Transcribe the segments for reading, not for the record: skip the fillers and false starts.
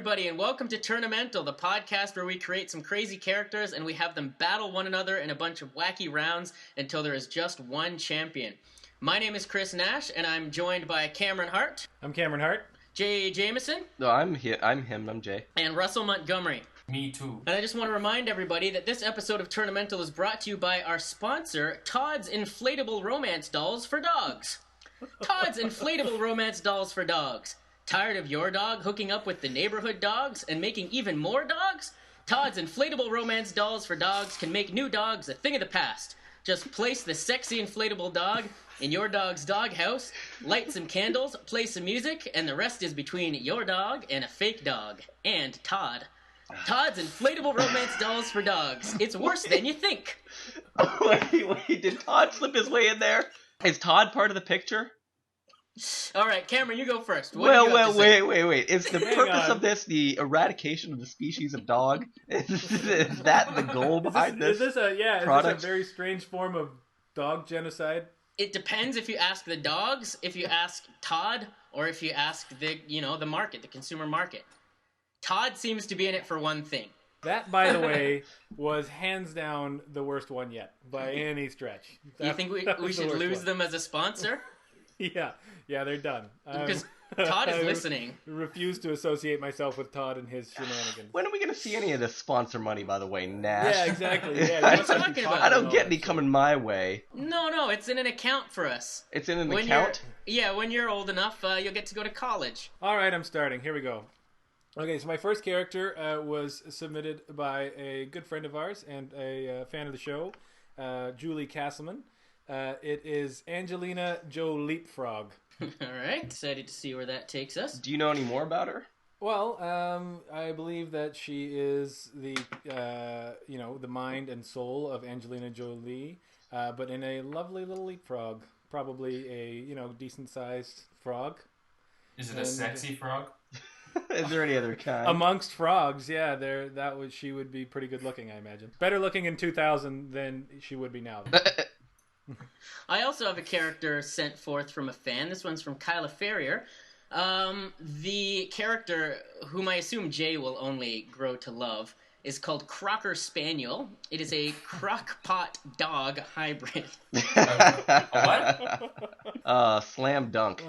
everybody, and welcome to Tournamental, the podcast where we create some crazy characters and we have them battle one another in a bunch of wacky rounds until there is just one champion. My name is Chris Nash, and I'm joined by Cameron Hart. I'm Cameron Hart. Jay Jameson. No, I'm him. I'm Jay. And Russell Montgomery. Me too. And I just want to remind everybody that this episode of Tournamental is brought to you by our sponsor, Todd's Inflatable Romance Dolls for Dogs. Todd's Inflatable Romance Dolls for Dogs. Tired of your dog hooking up with the neighborhood dogs and making even more dogs? Todd's Inflatable Romance Dolls for Dogs can make new dogs a thing of the past. Just place the sexy inflatable dog in your dog's doghouse, light some candles, play some music, and the rest is between your dog and a fake dog. And Todd. Todd's Inflatable Romance Dolls for Dogs. It's worse than you think. Wait, did Todd slip his way in there? Is Todd part of the picture? All right, Cameron, you go first. Wait. Is the purpose of this the eradication of the species of dog? Is that the goal behind this? Is this a very strange form of dog genocide? It depends if you ask the dogs, if you ask Todd, or if you ask the market, the consumer market. Todd seems to be in it for one thing. That, by the way, was hands down the worst one yet, by any stretch. You think we should lose them as a sponsor? Yeah, they're done. Because Todd is listening. I refuse to associate myself with Todd and his shenanigans. When are we going to see any of this sponsor money, by the way, Nash? Yeah, exactly. Yeah, I don't get any coming my way. No, it's in an account for us. It's in an account? When you're old enough, you'll get to go to college. All right, I'm starting. Here we go. Okay, so my first character was submitted by a good friend of ours and a fan of the show, Julie Castleman. It is Angelina Joe Leapfrog. All right, excited to see where that takes us. Do you know any more about her? Well, I believe that she is the mind and soul of Angelina Jolie, but in a lovely little leapfrog, probably a decent-sized frog. Is it a sexy frog? Is there any other kind? Amongst frogs, yeah, she would be pretty good looking, I imagine. Better looking in 2000 than she would be now. I also have a character sent forth from a fan. This one's from Kyla Ferrier. The character, whom I assume Jay will only grow to love, is called Crockerspaniel. It is a crock-pot dog hybrid. What? Slam dunk.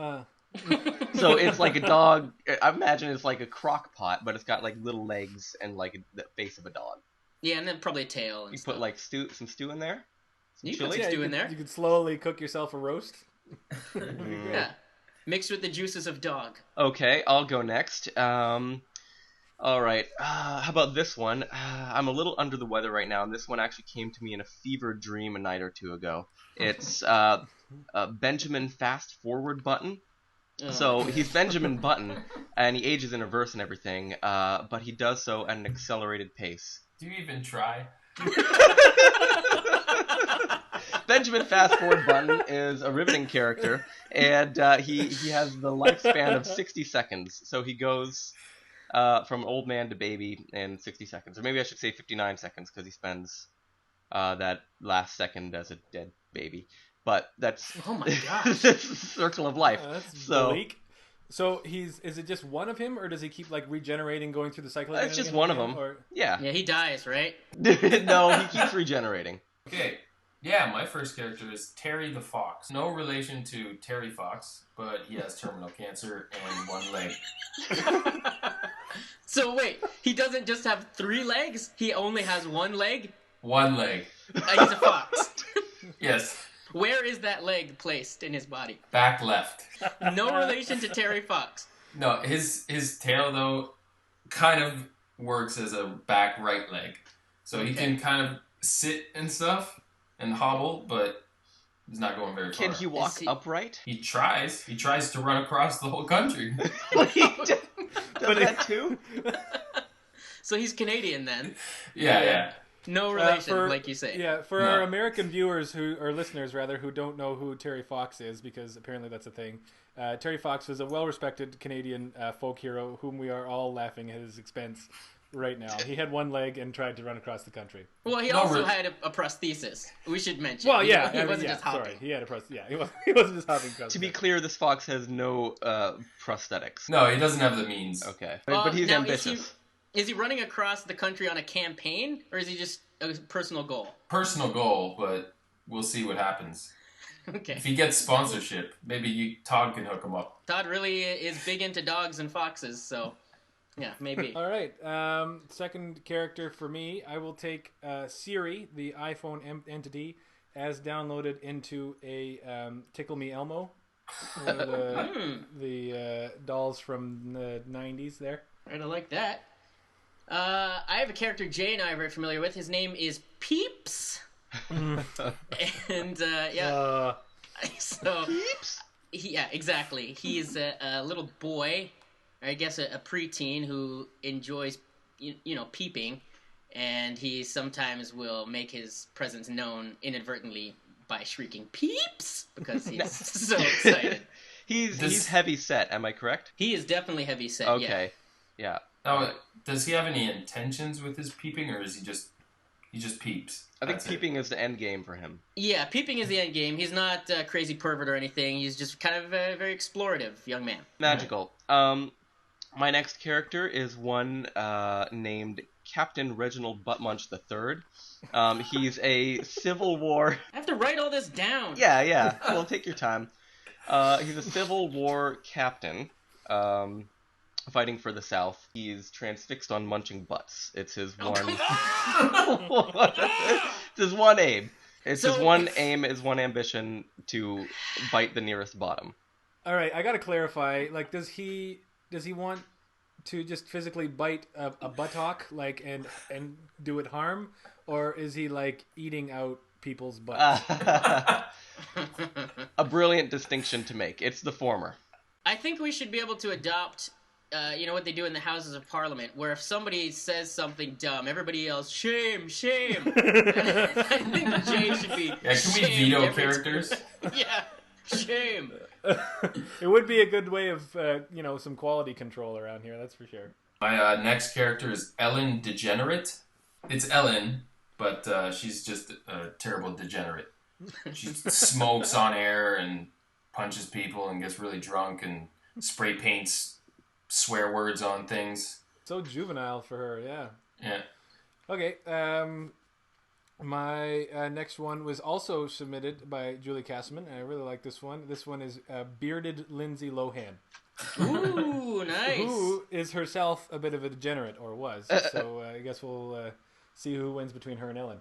So it's like a dog. I imagine it's like a crock pot, but it's got like little legs and like the face of a dog. Yeah, and then probably a tail. And you stuff. put like some stew in there. You can put stew in there. You could slowly cook yourself a roast. Yeah, mixed with the juices of dog. Okay, I'll go next. All right. How about this one? I'm a little under the weather right now, and this one actually came to me in a fever dream a night or two ago. It's Benjamin Fast Forward Button. So he's Benjamin Button, and he ages in reverse and everything, but he does so at an accelerated pace. Do you even try? Benjamin Fast Forward Button is a riveting character, and he has the lifespan of 60 seconds. So he goes from old man to baby in 60 seconds. Or maybe I should say 59 seconds, because he spends that last second as a dead baby. But that's oh my gosh, that's the circle of life. That's so bleak. So is it just one of him, or does he keep like regenerating, going through the cycle? It's just one of them. Or... Yeah. Yeah, he dies, right? No, he keeps regenerating. Okay. Yeah, my first character is Terry the Fox. No relation to Terry Fox, but he has terminal cancer and one leg. So wait, he doesn't just have 3 legs? He only has 1 leg? One leg. He's a fox. Yes. Where is that leg placed in his body? Back left. No relation to Terry Fox. No, his tail, though, kind of works as a back right leg. So he can kind of sit and stuff and hobble, but he's not going very far. Can he walk upright? He tries. He tries to run across the whole country. Does that too? So he's Canadian then? Yeah. No relation, like you say. Yeah, for our American viewers or listeners who don't know who Terry Fox is, because apparently that's a thing. Terry Fox was a well-respected Canadian folk hero whom we are all laughing at his expense right now. He had one leg and tried to run across the country. Well, he also had a prosthesis. We should mention. Well, yeah, he wasn't just hopping. Sorry, he had a prosthesis. Yeah, he wasn't just hopping across. To be clear, this fox has no prosthetics. No, he doesn't have the means. Okay, but he's ambitious. Is he running across the country on a campaign, or is he just a personal goal? Personal goal, but we'll see what happens. Okay. If he gets sponsorship, maybe Todd can hook him up. Todd really is big into dogs and foxes, so yeah, maybe. All right. Second character for me, I will take SIRI, the iPhone entity, as downloaded into a Tickle-Me-Elmo, one of the dolls from the 90s there. Right, I like that. I have a character Jay and I are very familiar with. His name is Peeps. And so Peeps? Yeah, exactly. He's a little boy, I guess a preteen who enjoys peeping, and he sometimes will make his presence known inadvertently by shrieking "Peeps" because he's so excited. He's heavy set, am I correct? He is definitely heavy set. Okay. Yeah. Now, does he have any intentions with his peeping, or is he just peeps? I think peeping is the end game for him. Yeah, peeping is the end game. He's not a crazy pervert or anything. He's just kind of a very explorative young man. Magical. My next character is one named Captain Reginald Buttmunch III. He's a Civil War... I have to write all this down. Yeah. Well, take your time. He's a Civil War captain. Fighting for the South. He's transfixed on munching butts. It's his one... It's his one aim. His one aim, his one ambition to bite the nearest bottom. All right, I gotta clarify. Like, does he want to just physically bite a buttock, like, and do it harm, or is he like eating out people's butts? A brilliant distinction to make. It's the former. I think we should be able to adopt. What they do in the Houses of Parliament, where if somebody says something dumb, everybody yells, "Shame, shame!" I think Jay should be. Yeah, can we veto characters? Yeah, shame. It would be a good way of, some quality control around here. That's for sure. My next character is Ellen Degenerate. It's Ellen, but she's just a terrible degenerate. She smokes on air and punches people and gets really drunk and spray paints swear words on things. So juvenile for her, yeah. Yeah. Okay, my next one was also submitted by Julie Castleman, and I really like this one. This one is Bearded Lindsay Lohan. Ooh, nice. Who is herself a bit of a degenerate, or was. So I guess we'll see who wins between her and Ellen.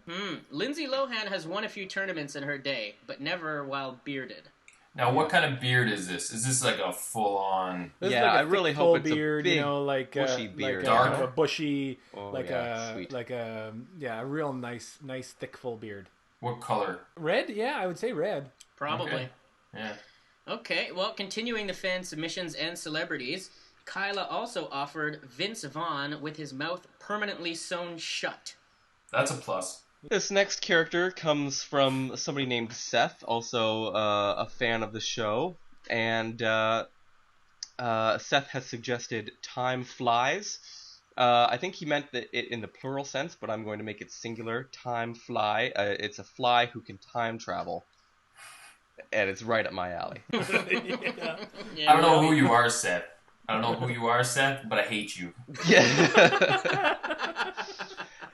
Lindsay Lohan has won a few tournaments in her day, but never while bearded. Now, what kind of beard is this? Is this like a full-on... Yeah, I really hope it's beard, a big, bushy beard. Like a bushy, sweet. A real nice, thick, full beard. What color? Red? Yeah, I would say red. Probably. Okay. Yeah. Okay, well, continuing the fan submissions and celebrities, Kyla also offered Vince Vaughn with his mouth permanently sewn shut. That's a plus. This next character comes from somebody named Seth, also a fan of the show, and Seth has suggested Time Flies. I think he meant it in the plural sense, but I'm going to make it singular. Time Fly. It's a fly who can time travel, and it's right up my alley. Yeah, I don't know who you are, Seth. But I hate you. Yeah.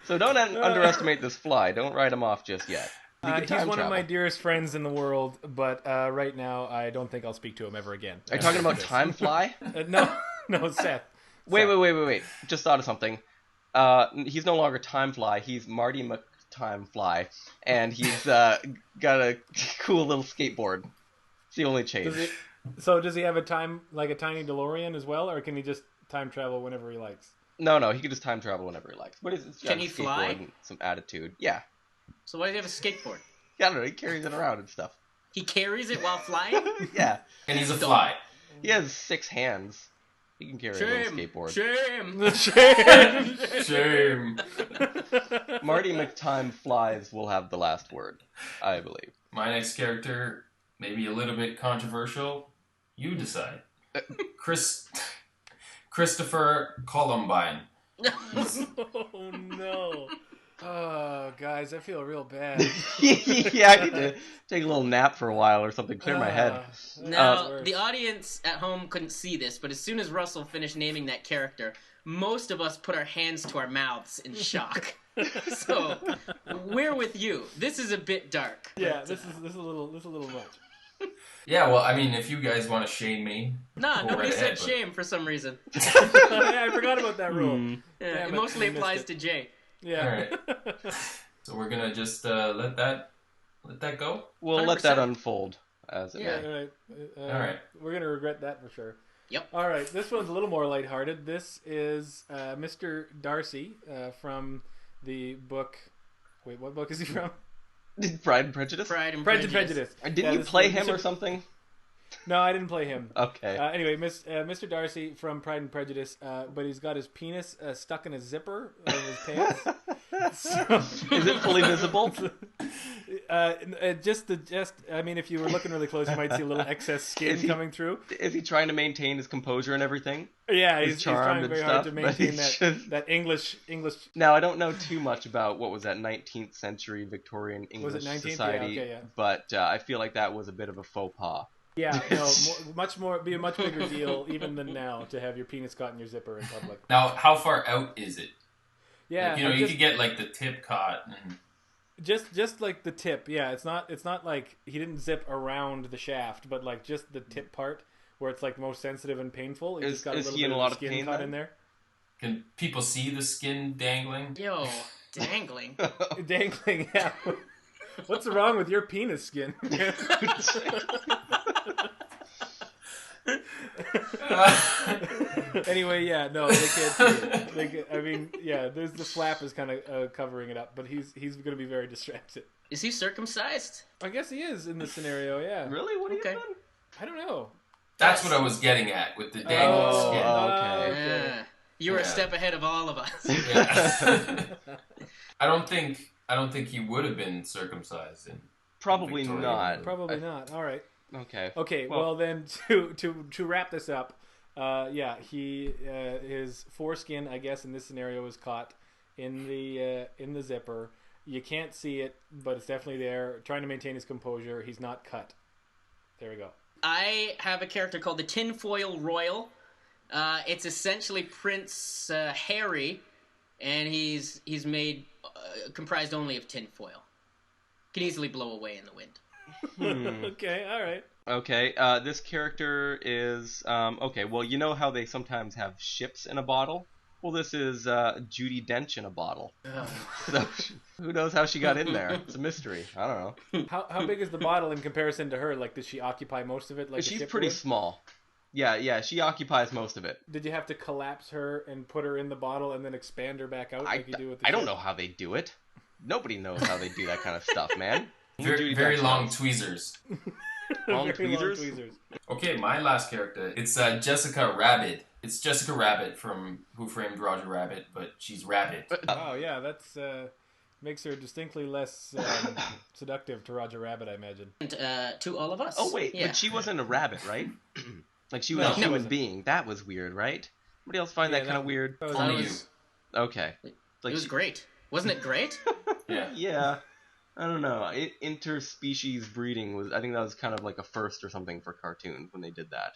So don't underestimate this fly. Don't write him off just yet. He's one of my dearest friends in the world, but right now I don't think I'll speak to him ever again. Are you talking about Time Fly? No, Seth. Wait. Just thought of something. He's no longer Time Fly. He's Marty McTime Fly, and he's got a cool little skateboard. It's the only change. Does he have a tiny DeLorean as well, or can he just time travel whenever he likes? No, he can just time travel whenever he likes. But can he fly? And some attitude. Yeah. So why does he have a skateboard? Yeah, I don't know. He carries it around and stuff. He carries it while flying? Yeah. And he's a fly. He has 6 hands. He can carry a little skateboard. Shame! Marty McTime Flies will have the last word, I believe. My next character, maybe a little bit controversial. You decide. Christopher Columbine. Oh no. Oh, guys, I feel real bad. Yeah, I need to take a little nap for a while or something, clear my head. Now, the audience at home couldn't see this, but as soon as Russell finished naming that character, most of us put our hands to our mouths in shock. So, we're with you. This is a bit dark. Yeah, this is a little much. Yeah, well, I mean, if you guys want to shame me... Nah, nobody right said ahead, shame for some reason. Yeah, I forgot about that rule. Yeah, it mostly applies to Jay. Yeah. Alright. So we're gonna just let that go? We'll 100%. let that unfold as it Yeah. may. All right. Alright. We're going to regret that for sure. Yep. All right. This one's a little more lighthearted. This is Mr. Darcy from the book... Wait, what book is he from? Pride and Prejudice? Pride and Pride and Prejudice. Prejudice. Didn't you play him or something? No, I didn't play him. Okay. Anyway, Mr. Darcy from Pride and Prejudice, but he's got his penis stuck in a zipper of his pants. Is it fully visible? I mean, if you were looking really close, you might see a little excess skin coming through. Is he trying to maintain his composure and everything? Yeah, His he's charm trying and very hard stuff, to but maintain he's that, just- that English. Now, I don't know too much about what was that 19th century Victorian Was it English 19th? Yeah, society, okay, yeah. but I feel like that was a bit of a faux pas. Yeah, no, be a much bigger deal even than now to have your penis caught in your zipper in public. Now, how far out is it? Yeah, Like, you could get, like, the tip caught. And... just like the tip. Yeah, it's not like he didn't zip around the shaft, but like just the tip part where it's like most sensitive and painful. He just got a little he bit in a of lot of skin pain caught then? in there. Can people see the skin dangling? Yo, dangling. Dangling. Yeah. What's wrong with your penis skin? Anyway, yeah, no, they can't see it. I mean, yeah, there's the flap is kind of covering it up, but he's going to be very distracted. Is he circumcised? I guess he is in this scenario. Yeah. Really? What have Okay. you done? I don't know. That's what I was getting at with the dangling skin. Okay. Yeah. You were a step ahead of all of us. Yeah. I don't think he would have been circumcised. Probably Victorian. not. Probably not. All right. Okay. Okay. Well, then to wrap this up, yeah, his foreskin, I guess, in this scenario is caught in the zipper. You can't see it, but it's definitely there. Trying to maintain his composure. He's not cut. There we go. I have a character called the Tinfoil Royal. It's essentially Prince Harry, and he's made comprised only of tinfoil. Can easily blow away in the wind. Okay, all right. Okay, this character is okay. Well, you know how they sometimes have ships in a bottle. Well, this is Judy Dench in a bottle. So, who knows how she got in there? It's a mystery. I don't know. How big is the bottle in comparison to her? Like, does she occupy most of it? Like She's pretty small. Yeah, she occupies most of it. Did you have to collapse her and put her in the bottle and then expand her back out like you do with the I don't ship? know how they do it. Nobody knows how they do that kind of stuff, man. Very, very long tweezers. Long Very long tweezers? tweezers. Okay, my last character. It's Jessica Rabid. It's Jessica Rabbit from Who Framed Roger Rabbit, but she's Rabid. Oh yeah, that's makes her distinctly less seductive to Roger Rabbit, I imagine. And to all of us. Oh wait, Yeah. but she wasn't a rabbit, right? Like she was No, a she human wasn't. being. That was weird, right? Somebody else find Yeah, that kind that- of weird? that was That Only was, Okay. it Like was great. Wasn't it great? Yeah. Yeah. I don't know. Interspecies breeding was. I think that was kind of like a first or something for cartoons when they did that.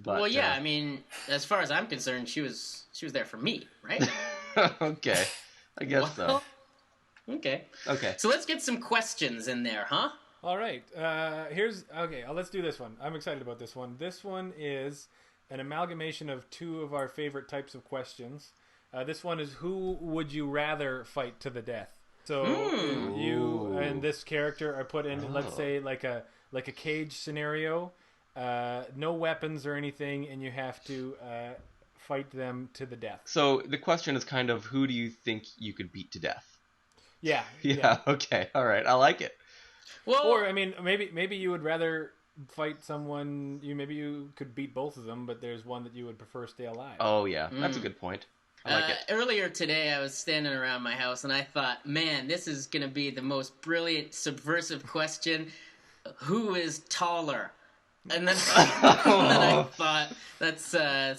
But, Well, yeah. I mean, as far as I'm concerned, she was there for me, right? Okay. I guess so. Well, okay. Okay. So let's get some questions in there, huh? All right. Let's do this one. I'm excited about this one. This one is an amalgamation of two of our favorite types of questions. This one is who would you rather fight to the death? So you and this character are put in, let's say, like a cage scenario, no weapons or anything, and you have to fight them to the death. So the question is kind of who do you think you could beat to death? Yeah. Yeah. Okay. All right. I like it. Well, Or I mean, maybe you would rather fight someone. Maybe you could beat both of them, but there's one that you would prefer stay alive. Oh yeah, that's a good point. I like it. earlier today, I was standing around my house and I thought, man, this is going to be the most brilliant, subversive question. Who is taller? And then, I thought, that's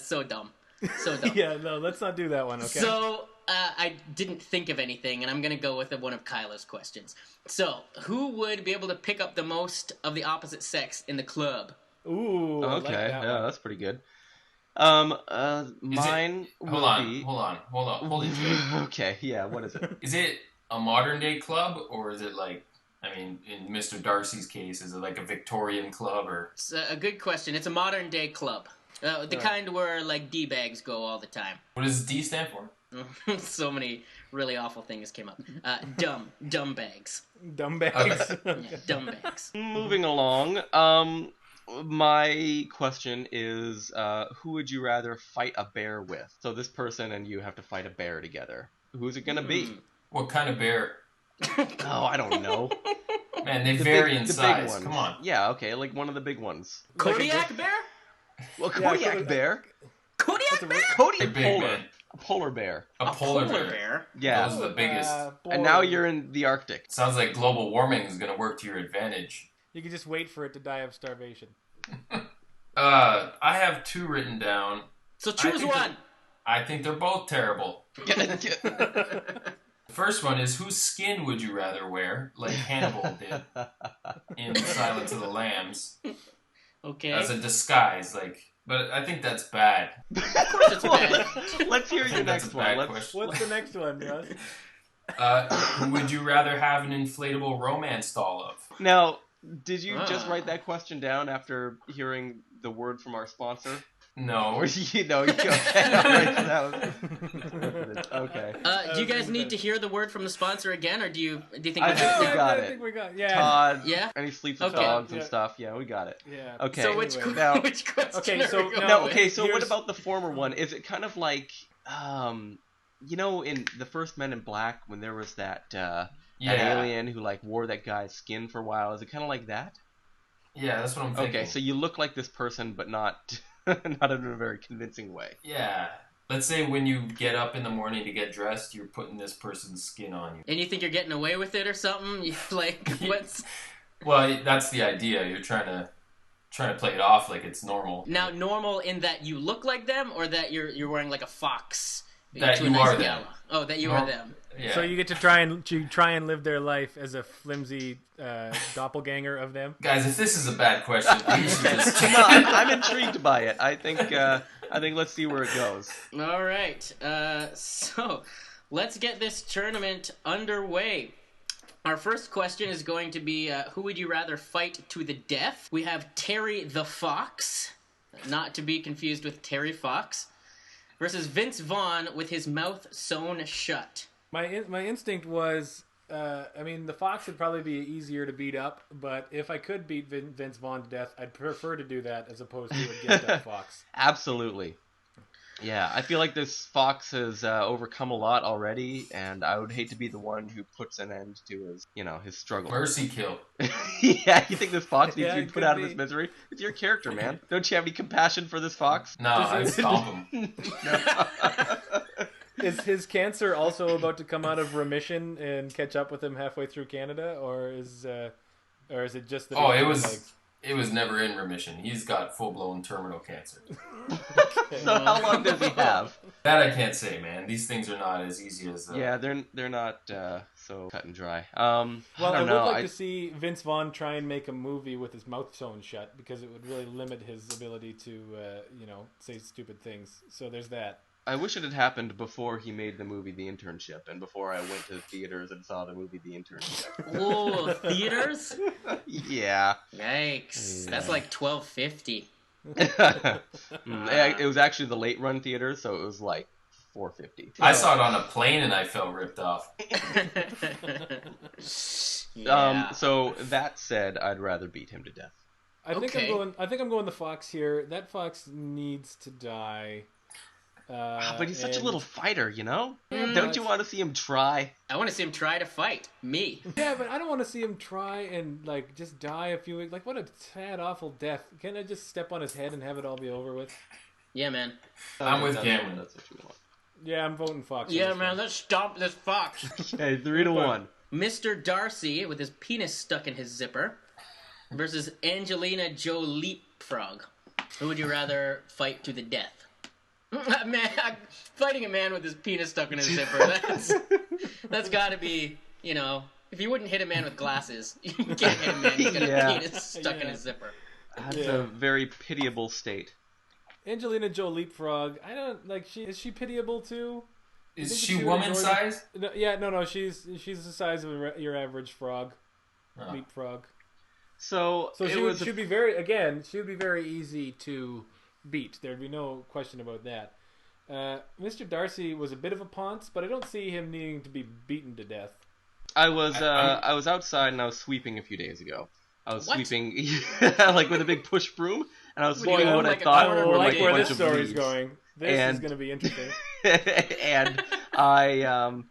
so dumb. So dumb. Yeah, no, let's not do that one, okay? So, I didn't think of anything, and I'm going to go with one of Kyla's questions. So, who would be able to pick up the most of the opposite sex in the club? Ooh, I like Okay, that yeah, one. that's pretty good. Mine Hold will on, be... hold it, Jay. Okay, yeah, what is it? Is it a modern day club, or is it like, I mean, in Mr. Darcy's case, is it like a Victorian club, or? It's a good question. It's a modern day club. The kind where, like, D-bags go all the time. What does D stand for? So many really awful things came up. Dumb bags. Dumb bags. Yeah, dumb bags. Moving along, my question is, who would you rather fight a bear with? So this person and you have to fight a bear together. Who's it gonna be? What kind of bear? Oh, I don't know. Man, they vary in the size. big ones. Come on. Yeah, okay, like one of the big ones. Kodiak bear? Well, Kodiak bear. Kodiak bear? Kodiak Big polar. man. A polar bear. A polar bear. Yeah. Those are the biggest. And now you're in the Arctic. Sounds like global warming is going to work to your advantage. You can just wait for it to die of starvation. I have 2 written down. So choose one. I think they're both terrible. The first one is, whose skin would you rather wear, like Hannibal did in Silence of the Lambs, Okay. as a disguise, like. But I think that's bad. Of course it's bad. Let's hear I your think that's next a bad one. question. What's the next one, Russ? Would you rather have an inflatable romance doll of? Now, did you just write that question down after hearing the word from our sponsor? No. Or you know, okay. All right, so that was... Okay. Do you guys need to hear the word from the sponsor again, or do you think I we think we got got I it. think we got yeah. Todd. Yeah? And he sleeps with Okay. dogs and Yeah. stuff. Yeah, we got it. Yeah. Okay. So which Anyway. Now- which question? Okay, so are we going no, No, with? okay, so what Here's- about the former one? Is it kind of like, you know, in the first Men in Black, when there was that, that alien who, like, wore that guy's skin for a while? Is it kind of like that? Yeah, that's what I'm thinking. Okay, so you look like this person, but not, not in a very convincing way. Yeah. Let's say when you get up in the morning to get dressed, you're putting this person's skin on you. And you think you're getting away with it or something? You, like, what's... Well, that's the idea. You're trying to play it off like it's normal. Now, normal in that you look like them, or that you're wearing, like, a fox That to a you nice are them. gala? Oh, that you are them. Yeah. So you get to try and live their life as a flimsy doppelganger of them. Guys, if this is a bad question, you should just... No, I'm intrigued by it. I think let's see where it goes. All right. So let's get this tournament underway. Our first question is going to be, who would you rather fight to the death? We have Terry the Fox, not to be confused with Terry Fox, versus Vince Vaughn with his mouth sewn shut. My instinct was, I mean, the Fox would probably be easier to beat up, but if I could beat Vince Vaughn to death, I'd prefer to do that as opposed to a get that Fox. Absolutely. Yeah, I feel like this Fox has overcome a lot already, and I would hate to be the one who puts an end to his, his struggle. Mercy kill. Yeah, you think this Fox needs Yeah, to be it put could out of be. his misery? It's your character, man. Don't you have any compassion for this Fox? No, I'd stomp him. Is his cancer also about to come out of remission and catch up with him halfway through Canada, or is it just that? Oh, he it has, was... It was never in remission. He's got full-blown terminal cancer. So how long does he have? That I can't say, man. These things are not as easy as... Yeah, they're not so cut and dry. Well, I don't would know. like to see Vince Vaughn try and make a movie with his mouth sewn shut, because it would really limit his ability to, say stupid things. So there's that. I wish it had happened before he made the movie The Internship, and before I went to theaters and saw the movie The Internship. Whoa, theaters? Yeah. Yikes. Yeah. That's like $12.50. It was actually the late run theater, so it was like $4.50. I saw it on a plane and I felt ripped off. Yeah. So that said, I'd rather beat him to death. I think Okay. I'm going the Fox here. That Fox needs to die. But he's such a and- little fighter, Yeah, Don't you want to see him try? I want to see him try to fight me. Yeah, but I don't want to see him try and just die a few weeks. Like, what a sad, awful death! Can't I just step on his head and have it all be over with? Yeah, man. I'm with That's- Cameron. That's what you want. Yeah, I'm voting Fox. on Yeah, this man. one. Let's stomp this fox. Okay, 3-1. Mr. Darcy with his penis stuck in his zipper versus Angelina Joe Leapfrog. Who would you rather fight to the death? Man, fighting a man with his penis stuck in his zipper, that's gotta be, if you wouldn't hit a man with glasses, you can't hit a man who's got a penis stuck in his zipper. That's a very pitiable state. Angelina Joe Leapfrog, I don't, is she pitiable too? Is she woman size? No, she's the size of your average frog. Oh. Leapfrog. So she'd be very easy to beat. There'd be no question about that. Mr. Darcy was a bit of a ponce, but I don't see him needing to be beaten to death. I was outside and I was sweeping a few days ago. I was sweeping with a big push broom, and I was sweeping what I thought were like a where bunch this of story's leaves. going. This is going to be interesting. And I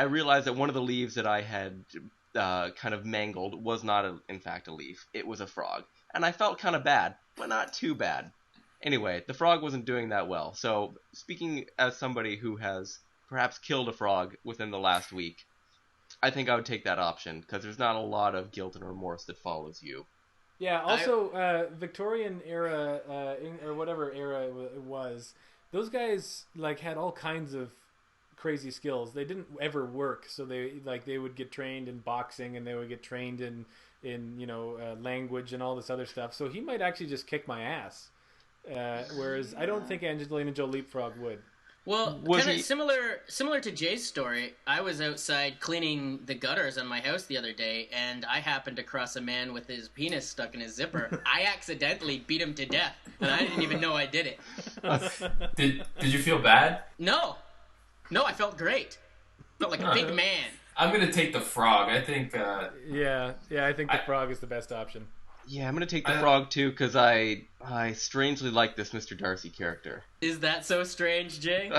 realized that one of the leaves that I had kind of mangled was not in fact a leaf. It was a frog, and I felt kind of bad, but not too bad. Anyway, the frog wasn't doing that well. So, speaking as somebody who has perhaps killed a frog within the last week, I think I would take that option, because there's not a lot of guilt and remorse that follows you. Yeah, also, Victorian era, or whatever era it was, those guys, had all kinds of crazy skills. They didn't ever work, so they would get trained in boxing, and they would get trained in language and all this other stuff. So he might actually just kick my ass. Whereas I don't think Angelina Joe Leapfrog would. Well, kind of similar to Jay's story, I was outside cleaning the gutters on my house the other day, and I happened to cross a man with his penis stuck in his zipper. I accidentally beat him to death, and I didn't even know I did it. Did you feel bad? No, I felt great. Felt like a big man. I'm gonna take the frog. I think. I think the frog is the best option. Yeah, I'm gonna take the frog too, because I strangely like this Mr. Darcy character. Is that so strange, Jay?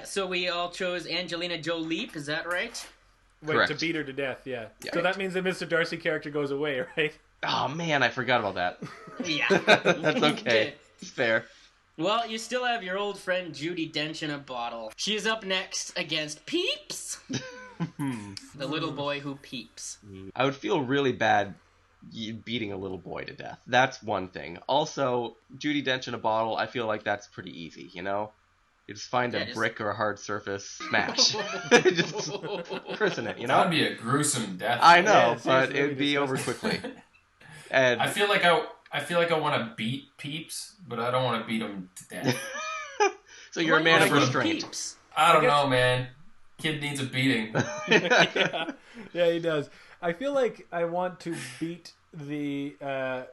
So we all chose Angelina Joe Leap, is that right? Wait, Correct. to beat her to death, yeah. Yeah. So that means the Mr. Darcy character goes away, right? Oh man, I forgot about that. Yeah. That's okay. It's fair. Well, you still have your old friend Judy Dench in a bottle. She's up next against Peeps. The little boy who peeps. I would feel really bad beating a little boy to death. That's one thing. Also, Judy Dench in a bottle, I feel like that's pretty easy, You just find a brick or a hard surface, smash. Just christen it, That would be a gruesome death. I know, but it'd be over quickly. And I feel like I want to beat Peeps, but I don't want to beat him to death. So you're a man of restraint. Peeps? I don't know, man. Kid needs a beating. Yeah, he does. I feel like I want to beat the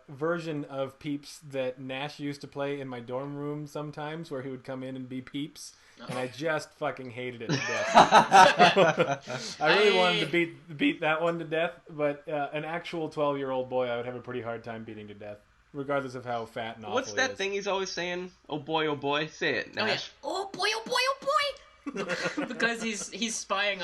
version of Peeps that Nash used to play in my dorm room sometimes, where he would come in and be Peeps, and I just fucking hated it to death. I really wanted to beat that one to death, but an actual 12-year-old boy I would have a pretty hard time beating to death, regardless of how fat and awful What's he that is. thing he's always saying? Oh boy, say it, Nash. Oh boy, oh boy, oh boy! Because he's spying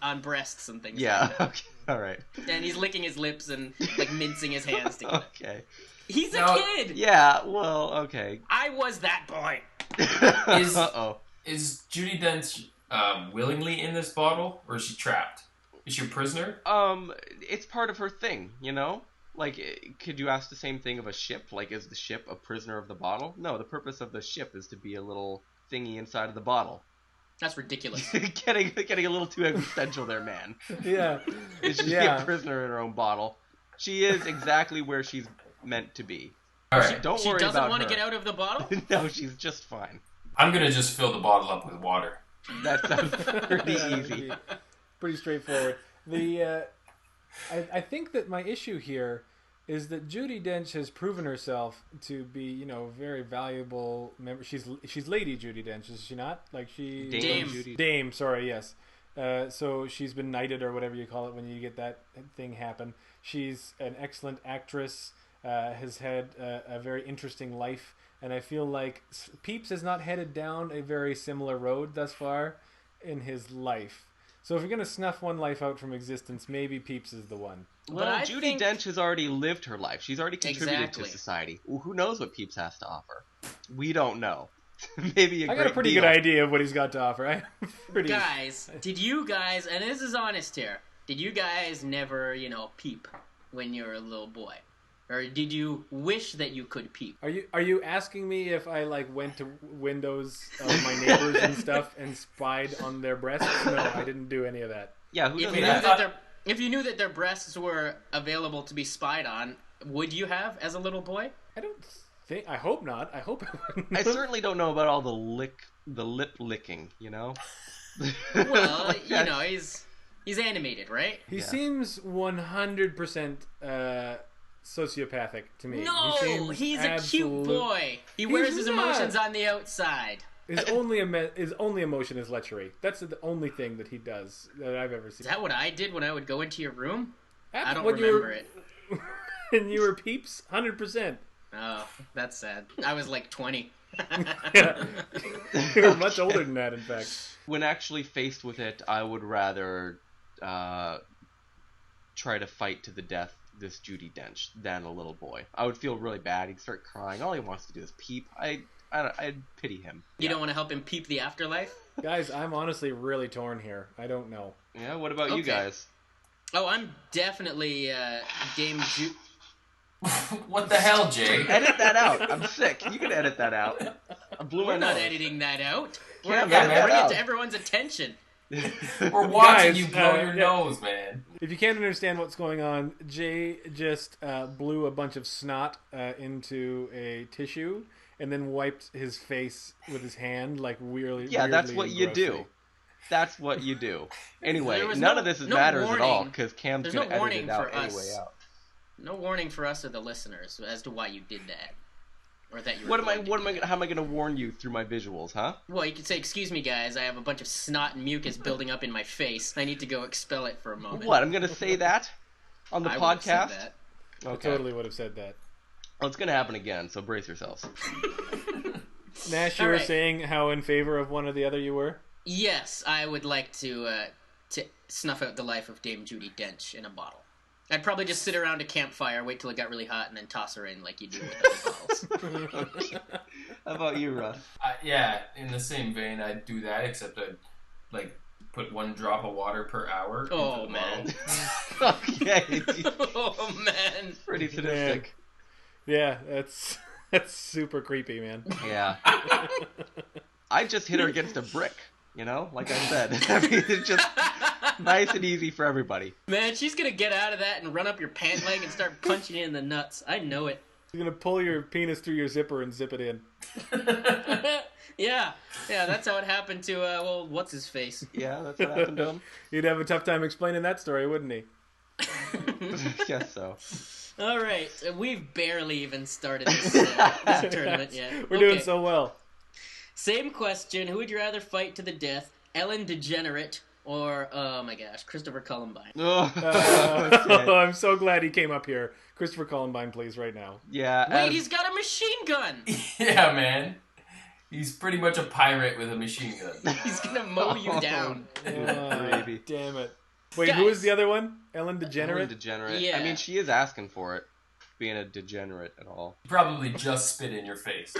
on breasts and things. Yeah, okay, alright. And he's licking his lips and mincing his hands together. Okay. He's a kid. Yeah, well, okay. I was that boy. Is Judy Dench willingly in this bottle, or is she trapped? Is she a prisoner? It's part of her thing, could you ask the same thing of a ship? Is the ship a prisoner of the bottle? No, the purpose of the ship is to be a little thingy inside of the bottle. That's ridiculous. getting a little too existential there, man. Yeah. Is she a prisoner in her own bottle? She is exactly where she's meant to be. All right. Don't she worry about her. She doesn't want to get out of the bottle? No, she's just fine. I'm going to just fill the bottle up with water. That's pretty easy. Pretty straightforward. I think that my issue here is that Judy Dench has proven herself to be, very valuable member. She's Lady Judy Dench, is she not? Dame. Sorry, yes. So she's been knighted or whatever you call it when you get that thing happen. She's an excellent actress. Has had a very interesting life, and I feel like Peeps has not headed down a very similar road thus far in his life. So if you're going to snuff one life out from existence, maybe Peeps is the one. Well, Judy Dench has already lived her life. She's already contributed to society. Well, who knows what Peeps has to offer? We don't know. Maybe I got a pretty good idea of what he's got to offer. Guys, did you guys, and this is honest here, did you guys never, peep when you were a little boy? Or did you wish that you could peep? Are you asking me if I like went to windows of my neighbors and stuff and spied on their breasts? No, I didn't do any of that. Yeah, who If does you, knew that? that if you knew that their breasts were available to be spied on, would you have as a little boy? I don't think. I hope not. I hope I wouldn't. I certainly don't know about all the lip licking, you know? Well, you know, he's animated, right? He seems 100% sociopathic to me. No, he's a cute boy. He wears his emotions on the outside. His only emotion is lechery. That's the only thing that he does that I've ever seen. Is that what I did when I would go into your room? I don't When remember it. And you were Peeps? 100%. Oh, that's sad. I was like 20. Yeah. You were much older than that, in fact. When actually faced with it, I would rather try to fight to the death this Judy Dench than a little boy. I would feel really bad. He'd start crying. All he wants to do is peep. I'd pity him. You don't want to help him peep the afterlife? Guys, I'm honestly really torn here. I don't know. Yeah, what about you guys? Oh, I'm definitely Dame Judy. What the hell, Jay? Edit that out. I'm sick. You can edit that out. I blew my We're not nose. editing that out. Yeah, We're man, bringing it out. to everyone's attention. We're watching Guys, you blow your yeah. nose, man. If you can't understand what's going on, Jay just blew a bunch of snot into a tissue and then wiped his face with his hand, like weirdly. Yeah, that's weirdly what and you grossly. do. That's what you do. Anyway, There was none no- of this no matters at all warning. because Cam's There's going no to edit warning it out for anyway us. out. No warning for us or the listeners as to why you did that. Or that you were How am I going to warn you through my visuals, huh? Well, you could say, excuse me, guys, I have a bunch of snot and mucus building up in my face. I need to go expel it for a moment. What? I'm going to say that on the I would've said podcast? that. I Okay. totally would have said that. Well, it's going to happen again, so brace yourselves. Nash, you All were right. saying how in favor of one or the other you were? Yes, I would like to snuff out the life of Dame Judy Dench in a bottle. I'd probably just sit around a campfire, wait till it got really hot, and then toss her in like you do with other bottles. How about you, Russ? Yeah, in the same vein, I'd do that, except I'd, like, put 1 drop of water per hour. Oh, into the man. bottle. Okay. Oh, man. Pretty sadistic. Yeah, that's super creepy, man. Yeah. I just hit her against a brick, you know? Like I said. I mean, it's just nice and easy for everybody. Man, she's gonna get out of that and run up your pant leg and start punching you in the nuts. I know it. You're going to pull your penis through your zipper and zip it in. Yeah, that's how it happened to, well, what's-his-face. Yeah, that's what happened to him. You'd have a tough time explaining that story, wouldn't he? Guess so. All right, we've barely even started this tournament yet. We're doing so well. Same question. Who would you rather fight to the death? Ellen Degenerate or, oh my gosh, Christopher Columbine? Okay. I'm so glad he came up here. Christopher Columbine, please, right now. Yeah. Wait, he's got a machine gun! Yeah, man. He's pretty much a pirate with a machine gun. He's gonna mow you down. Baby. Damn it. Wait, Guys. who was the other one? Ellen DeGenerate? Degenerate. Yeah. I mean, she is asking for it, being a degenerate at all. Probably just spit in your face.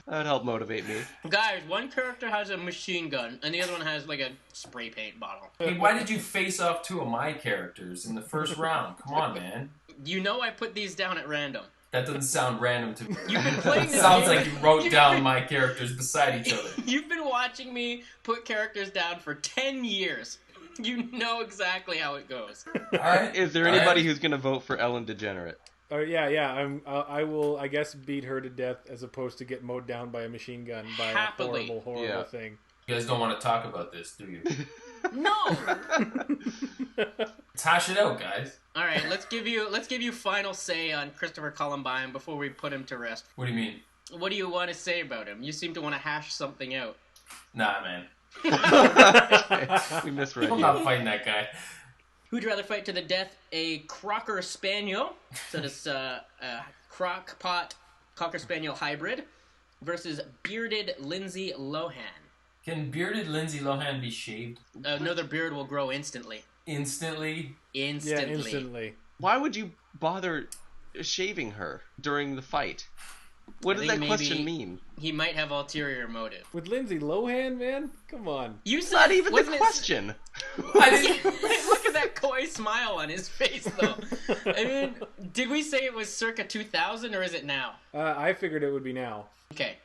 That would help motivate me. Guys, one character has a machine gun, and the other one has, like, a spray paint bottle. Hey, why did you face off 2 of my characters in the first round? Come on, man. You know I put these down at random. That doesn't sound random to me. You've been playing It this sounds game- like you wrote down my characters beside each other. You've been watching me put characters down for 10 years. You know exactly how it goes. Alright? Is there anybody who's going to vote for Ellen Degenerate? Yeah. I will, I guess, beat her to death as opposed to get mowed down by a machine gun by Happily. a horrible Yeah. thing. You guys don't want to talk about this, do you? No! Let's hash it out, guys. Alright, let's give you final say on Christopher Columbine before we put him to rest. What do you mean? What do you want to say about him? You seem to want to hash something out. Nah, man. We misread I'm you. not fighting that guy. Who'd you rather fight to the death? A Crockerspaniel, so this crock-pot Cocker-Spaniel hybrid, versus bearded Lindsay Lohan. Can bearded Lindsay Lohan be shaved Another beard will grow instantly. instantly? Instantly. Yeah, instantly. Why would you bother shaving her during the fight? What I does think that maybe question mean? He might have ulterior motive. With Lindsay Lohan, man? Come on. You said Not even the wasn't it- question. I didn't. Look at with that coy smile on his face, though? I mean, did we say it was circa 2000 or is it now? I figured it would be now. Okay.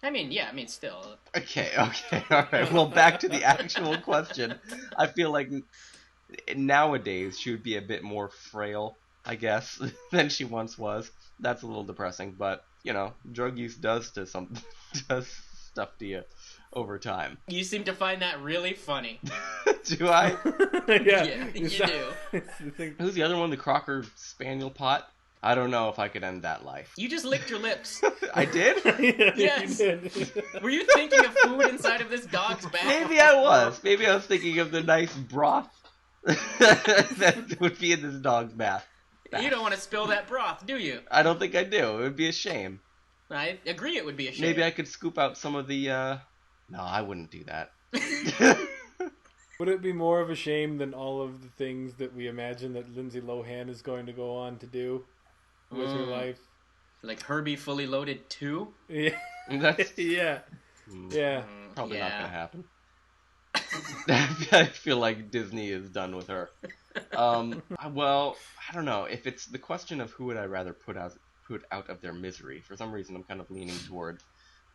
I mean, yeah, still. Okay, all right. Well, back to the actual question. I feel like nowadays she would be a bit more frail, I guess, than she once was. That's a little depressing, but, you know, drug use does stuff to you over time. You seem to find that really funny. Do I? Yeah, you do. Who's the other one? The Crockerspaniel pot? I don't know if I could end that life. You just licked your lips. I did? Yes. You did. Were you thinking of food inside of this dog's bag? Maybe I was. Maybe I was thinking of the nice broth that would be in this dog's bath. You don't want to spill that broth, do you? I don't think I do. It would be a shame. I agree it would be a shame. Maybe I could scoop out some of the, No, I wouldn't do that. Would it be more of a shame than all of the things that we imagine that Lindsay Lohan is going to go on to do with her life? Like Herbie Fully Loaded 2? Yeah. Yeah. Yeah. Probably not going to happen. I feel like Disney is done with her. Well, I don't know. If it's the question of who would I rather put out of their misery, for some reason I'm kind of leaning toward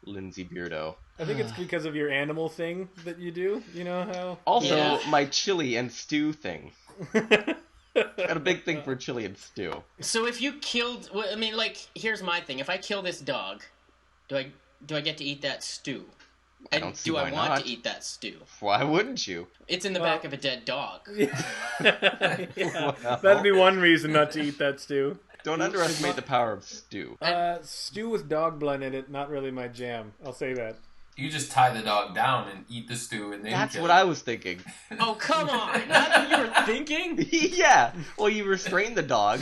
Lindsay Beardo. I think it's because of your animal thing that you do. You know how? Also, my chili and stew thing. Got a big thing for chili and stew. So if you killed... Well, I mean, like, here's my thing. If I kill this dog, do I get to eat that stew? I don't see do why I want not. to eat that stew? Why wouldn't you? It's in the back of a dead dog. Yeah. Well, That'd be one reason not to eat that stew. Don't underestimate the power of stew. Stew with dog blood in it, not really my jam. I'll say that. You just tie the dog down and eat the stew, and then That's kill what it. I was thinking. Oh, come on! That's what you were thinking? Yeah. Well, you restrain the dog,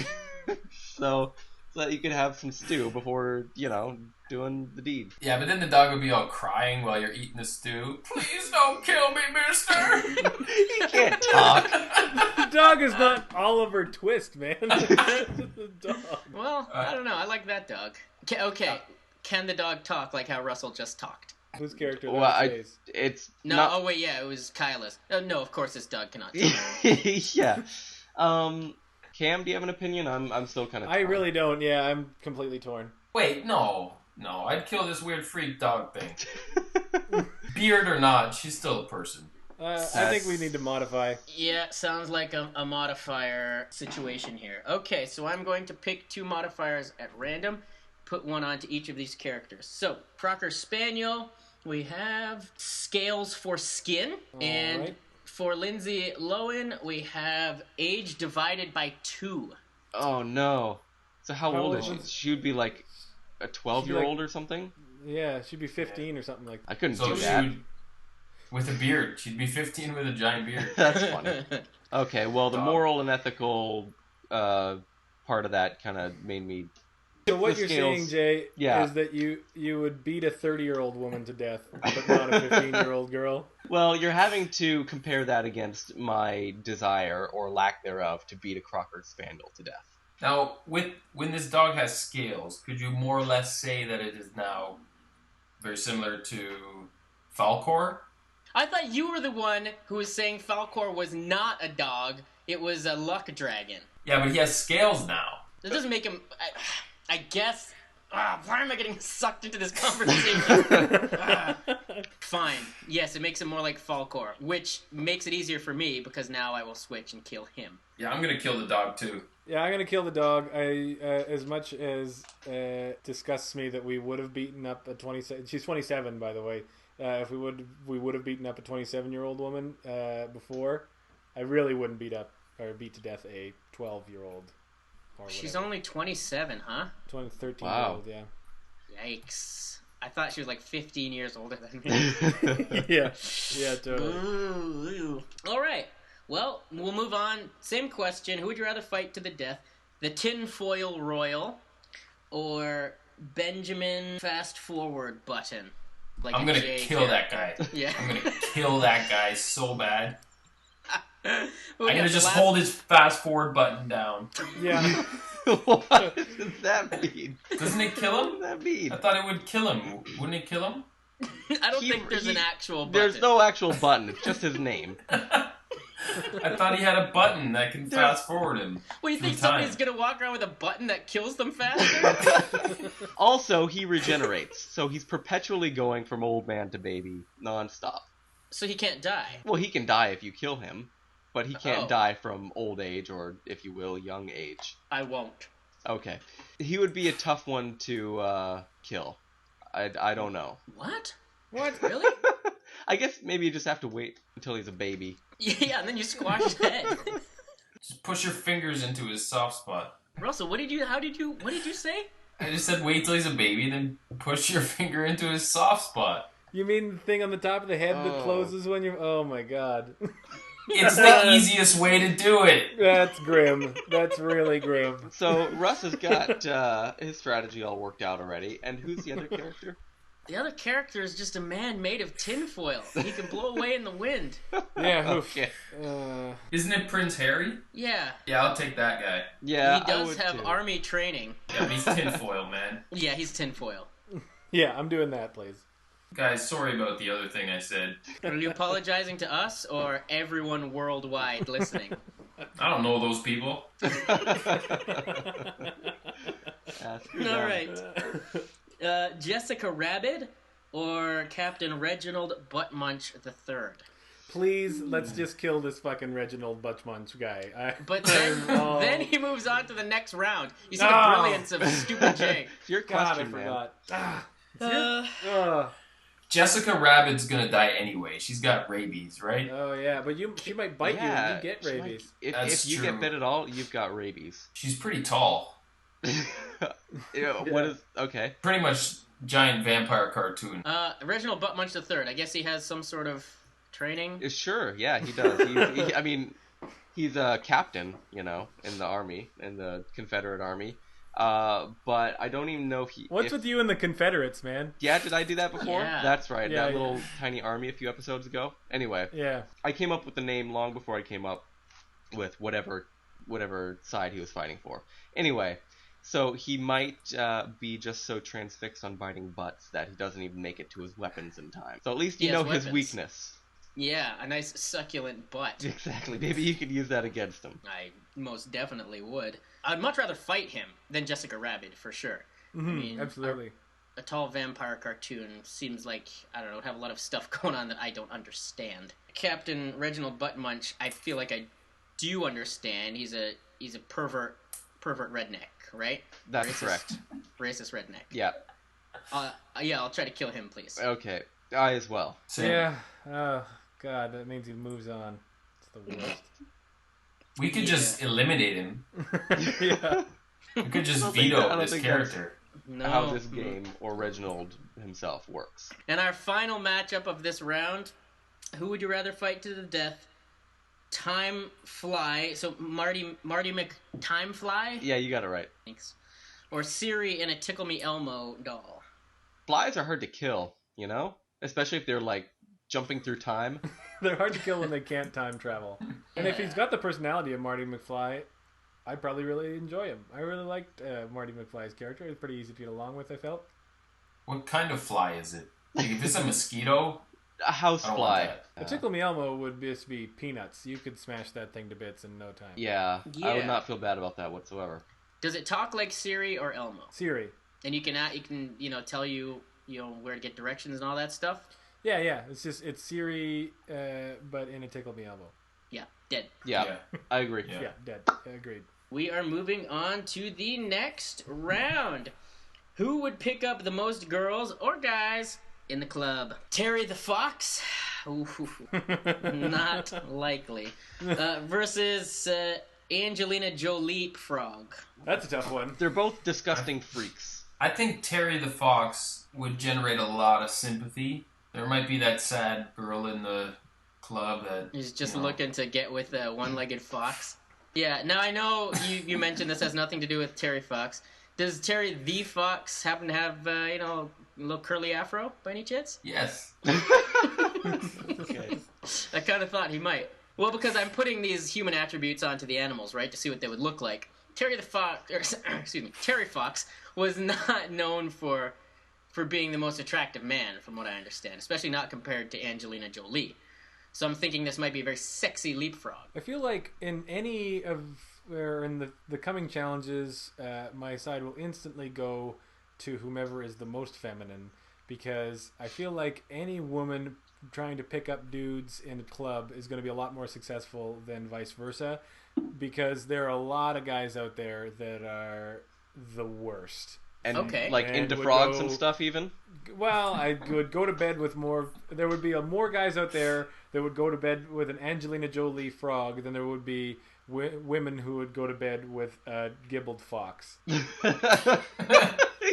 so that you could have some stew before, you know, doing the deed. Yeah, but then the dog would be all crying while you're eating the stew. Please don't kill me, mister! He can't talk. The dog is not Oliver Twist, man. The dog. Well, I don't know. I like that dog. Okay. Can the dog talk like how Russell just talked? Whose character? Well, it's No, not... oh wait, yeah, it was Kyla's. No, of course this dog cannot talk. Yeah. Cam, do you have an opinion? I'm still kind of... I really don't. Yeah, I'm completely torn. Wait, no, I'd kill this weird freak dog thing. Beard or not, she's still a person. I think we need to modify. Yeah, sounds like a modifier situation here. Okay, so I'm going to pick 2 modifiers at random, put one onto each of these characters. So, Crockerspaniel, we have scales for skin, and right. for Lindsay Lohan, we have age divided by 2. Oh, no. So how old is old she? is- She would be like a 12-year-old or something? Yeah, she'd be 15 or something like that. I couldn't So do she that. would, with a beard, she'd be 15 with a giant beard. That's funny. Okay, well, the Dog. moral and ethical part of that kind of made me... So what The you're scales- saying, Jay, yeah. is that you would beat a 30-year-old woman to death, but not a 15-year-old girl? Well, you're having to compare that against my desire, or lack thereof, to beat a Crockerspaniel to death. Now, when this dog has scales, could you more or less say that it is now very similar to Falcor? I thought you were the one who was saying Falcor was not a dog, it was a luck dragon. Yeah, but he has scales now. That doesn't make him... I guess... why am I getting sucked into this conversation? Fine. Yes, it makes him more like Falcor, which makes it easier for me because now I will switch and kill him. Yeah, I'm gonna kill the dog too. Yeah, I'm gonna kill the dog. As much as disgusts me that we would have beaten up a 27. She's 27, by the way. If we would have beaten up a 27-year-old woman before. I really wouldn't beat to death a 12-year-old. She's only 27, huh? 13-year-old, Wow. yeah. Yikes. I thought she was like 15 years older than me. Yeah, totally. Ooh. All right. Well, we'll move on. Same question. Who would you rather fight to the death? The Tinfoil Royal or Benjamin Fast Forward Button? Like I'm a gonna J kill character. that guy. Yeah. I'm gonna kill that guy so bad. Well, I'm yeah, gonna just last- hold his fast forward button down. Yeah. What does that mean? Doesn't it kill What him? does that mean? I thought it would kill him. Wouldn't it kill him? I don't think there's an actual button. There's no actual button. It's just his name. I thought he had a button that can fast forward him. What, do you think through time. somebody's gonna walk around with a button that kills them faster? Also, he regenerates, so he's perpetually going from old man to baby, nonstop. So he can't die. Well, he can die if you kill him, but he can't Oh. die from old age or, if you will, young age. I won't. Okay. He would be a tough one to kill. I don't know. What? What? Really? I guess maybe you just have to wait until he's a baby. Yeah, and then you squash his head. Just push your fingers into his soft spot. Russell, what did you say? I just said wait till he's a baby, then push your finger into his soft spot. You mean the thing on the top of the head that Oh. closes when you're... Oh, my God. It's the easiest way to do it. That's grim. That's really grim. So Russ has got his strategy all worked out already. And who's the other character? The other character is just a man made of tinfoil. He can blow away in the wind. Yeah, oof. Okay. Isn't it Prince Harry? Yeah. Yeah, I'll take that guy. Yeah, He I does would have too. army training. Yeah, but he's tinfoil, man. Yeah, he's tinfoil. Yeah, I'm doing that, please. Guys, sorry about the other thing I said. Are you apologizing to us or everyone worldwide listening? I don't know those people. Ask her All down. right. Jessica Rabid or Captain Reginald Buttmunch III? Please, let's just kill this fucking Reginald Buttmunch guy. But then, Oh. then he moves on to the next round. You see the Oh. brilliance of Stupid J. It's your God, I question, man. forgot. Ah, Uh, Jessica Rabbit's gonna die anyway. She's got rabies, right? oh, yeah, but she might bite you and you get she might- rabies. That's if you true. get bit at all, you've got rabies. She's pretty tall. What is... Okay. Pretty much giant vampire cartoon. Reginald Buttmunch III. I guess he has some sort of training. Sure, yeah, he does. I mean, he's a captain, in the army, in the Confederate Army. But I don't even know if he... What's with you and the Confederates, man? Yeah, did I do that before? Yeah. That's right, Yeah, that yeah. little tiny army a few episodes ago. Anyway, Yeah. I came up with the name long before I came up with whatever side he was fighting for. Anyway, so he might be just so transfixed on biting butts that he doesn't even make it to his weapons in time. So at least you He has know his weapons. weakness. Yeah, a nice succulent butt. Exactly. Maybe you could use that against him. I most definitely would. I'd much rather fight him than Jessica Rabbit, for sure. Mhm, mean, absolutely. A tall vampire cartoon seems like, I don't know, would have a lot of stuff going on that I don't understand. Captain Reginald Buttmunch, I feel like I do understand. He's a pervert redneck, right? That's Racist- correct. Racist redneck. Yeah. Yeah, I'll try to kill him, please. Okay. I as well. Same. Yeah. Oh, God, that means he moves on. It's the worst. We could just eliminate him. Yeah. We could just I don't think veto this that's- character. No. How this game or Reginald himself works. And our final matchup of this round, who would you rather fight to the death? Time Fly, so Marty McTime Fly? Yeah, you got it right. Thanks. Or SIRI in a Tickle-Me-Elmo doll. Flies are hard to kill, especially if they're like jumping through time. They're hard to kill when they can't time travel. And if he's got the personality of Marty McFly, I'd probably really enjoy him. I really liked Marty McFly's character. It was pretty easy to get along with, I felt. What kind of fly is it? Like, if it's a mosquito, A house I don't fly. want A Tickle-Me-Elmo would just be peanuts. You could smash that thing to bits in no time. Yeah, I Yeah. would not feel bad about that whatsoever. Does it talk like SIRI or Elmo? SIRI. And you can tell you where to get directions and all that stuff? Yeah. It's SIRI, but in a Tickle-Me-Elmo. Yeah, dead. Yeah, I agree. Yeah. Yeah, dead. Agreed. We are moving on to the next round. Who would pick up the most girls or guys in the club? Terry the Fox? Ooh, not likely. Versus Angelina Jolie Frog. That's a tough one. They're both disgusting freaks. I think Terry the Fox would generate a lot of sympathy. There might be that sad girl in the club that... He's just you know, looking to get with a one-legged fox. Yeah, now I know you mentioned this has nothing to do with Terry Fox. Does Terry the Fox happen to have, a little curly afro by any chance? Yes. Okay. I kind of thought he might. Well, because I'm putting these human attributes onto the animals, right, to see what they would look like. Terry Fox was not known for being the most attractive man, from what I understand, especially not compared to Angelina Jolie. So I'm thinking this might be a very sexy leapfrog. I feel like in any of or in the coming challenges, my side will instantly go to whomever is the most feminine, because I feel like any woman trying to pick up dudes in a club is going to be a lot more successful than vice versa, because there are a lot of guys out there that are the worst. And Okay. like And into would frogs go- and stuff even? Well, I would go to bed with more. There would be more guys out there that would go to bed with an Angelina Jolie frog than there would be women who would go to bed with a gibbled fox.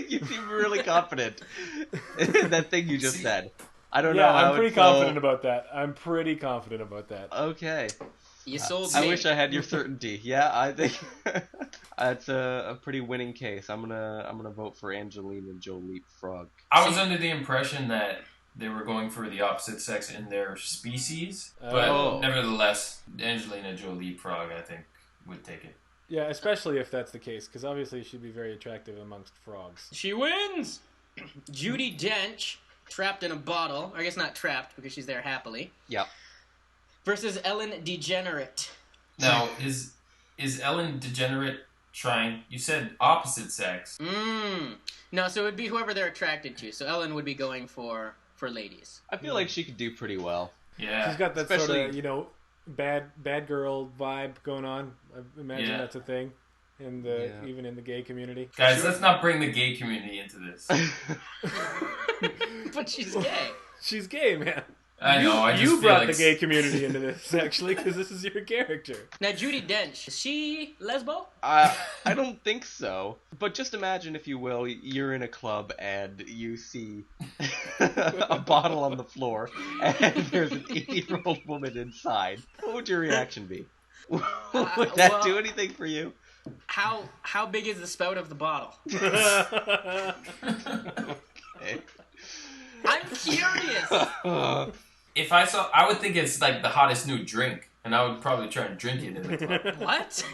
You seem really confident in that thing you just said. I don't know. Yeah, how I'm pretty it's confident so... about that. I'm pretty confident about that. Okay. You sold I me. wish I had your certainty. Yeah, I think that's a pretty winning case. I'm gonna vote for Angelina Jolie Frog. I was under the impression that they were going for the opposite sex in their species, but Oh. nevertheless, Angelina Jolie Frog, I think, would take it. Yeah, especially if that's the case, because obviously she'd be very attractive amongst frogs. She wins! Judy Dench, trapped in a bottle. I guess not trapped, because she's there happily. Yep. Versus Ellen Degenerate. Now, is Ellen Degenerate trying? You said opposite sex. No, so it would be whoever they're attracted to. So Ellen would be going for ladies. I feel like she could do pretty well. Yeah. She's got that sort Especially- of, bad girl vibe going on. I imagine Yeah. that's a thing in even in the gay community. Guys, let's not bring the gay community into this. But she's gay. She's gay, man. I know. I just You feel brought like the gay community into this, actually, because this is your character. Now, Judy Dench, is she lesbo? I don't think so. But just imagine, if you will, you're in a club and you see a bottle on the floor and there's an 80-year-old woman inside. What would your reaction be? Would that well- do anything for you? How big is the spout of the bottle? Okay. I'm curious. If I saw, I would think it's like the hottest new drink, and I would probably try and drink it in the club. What?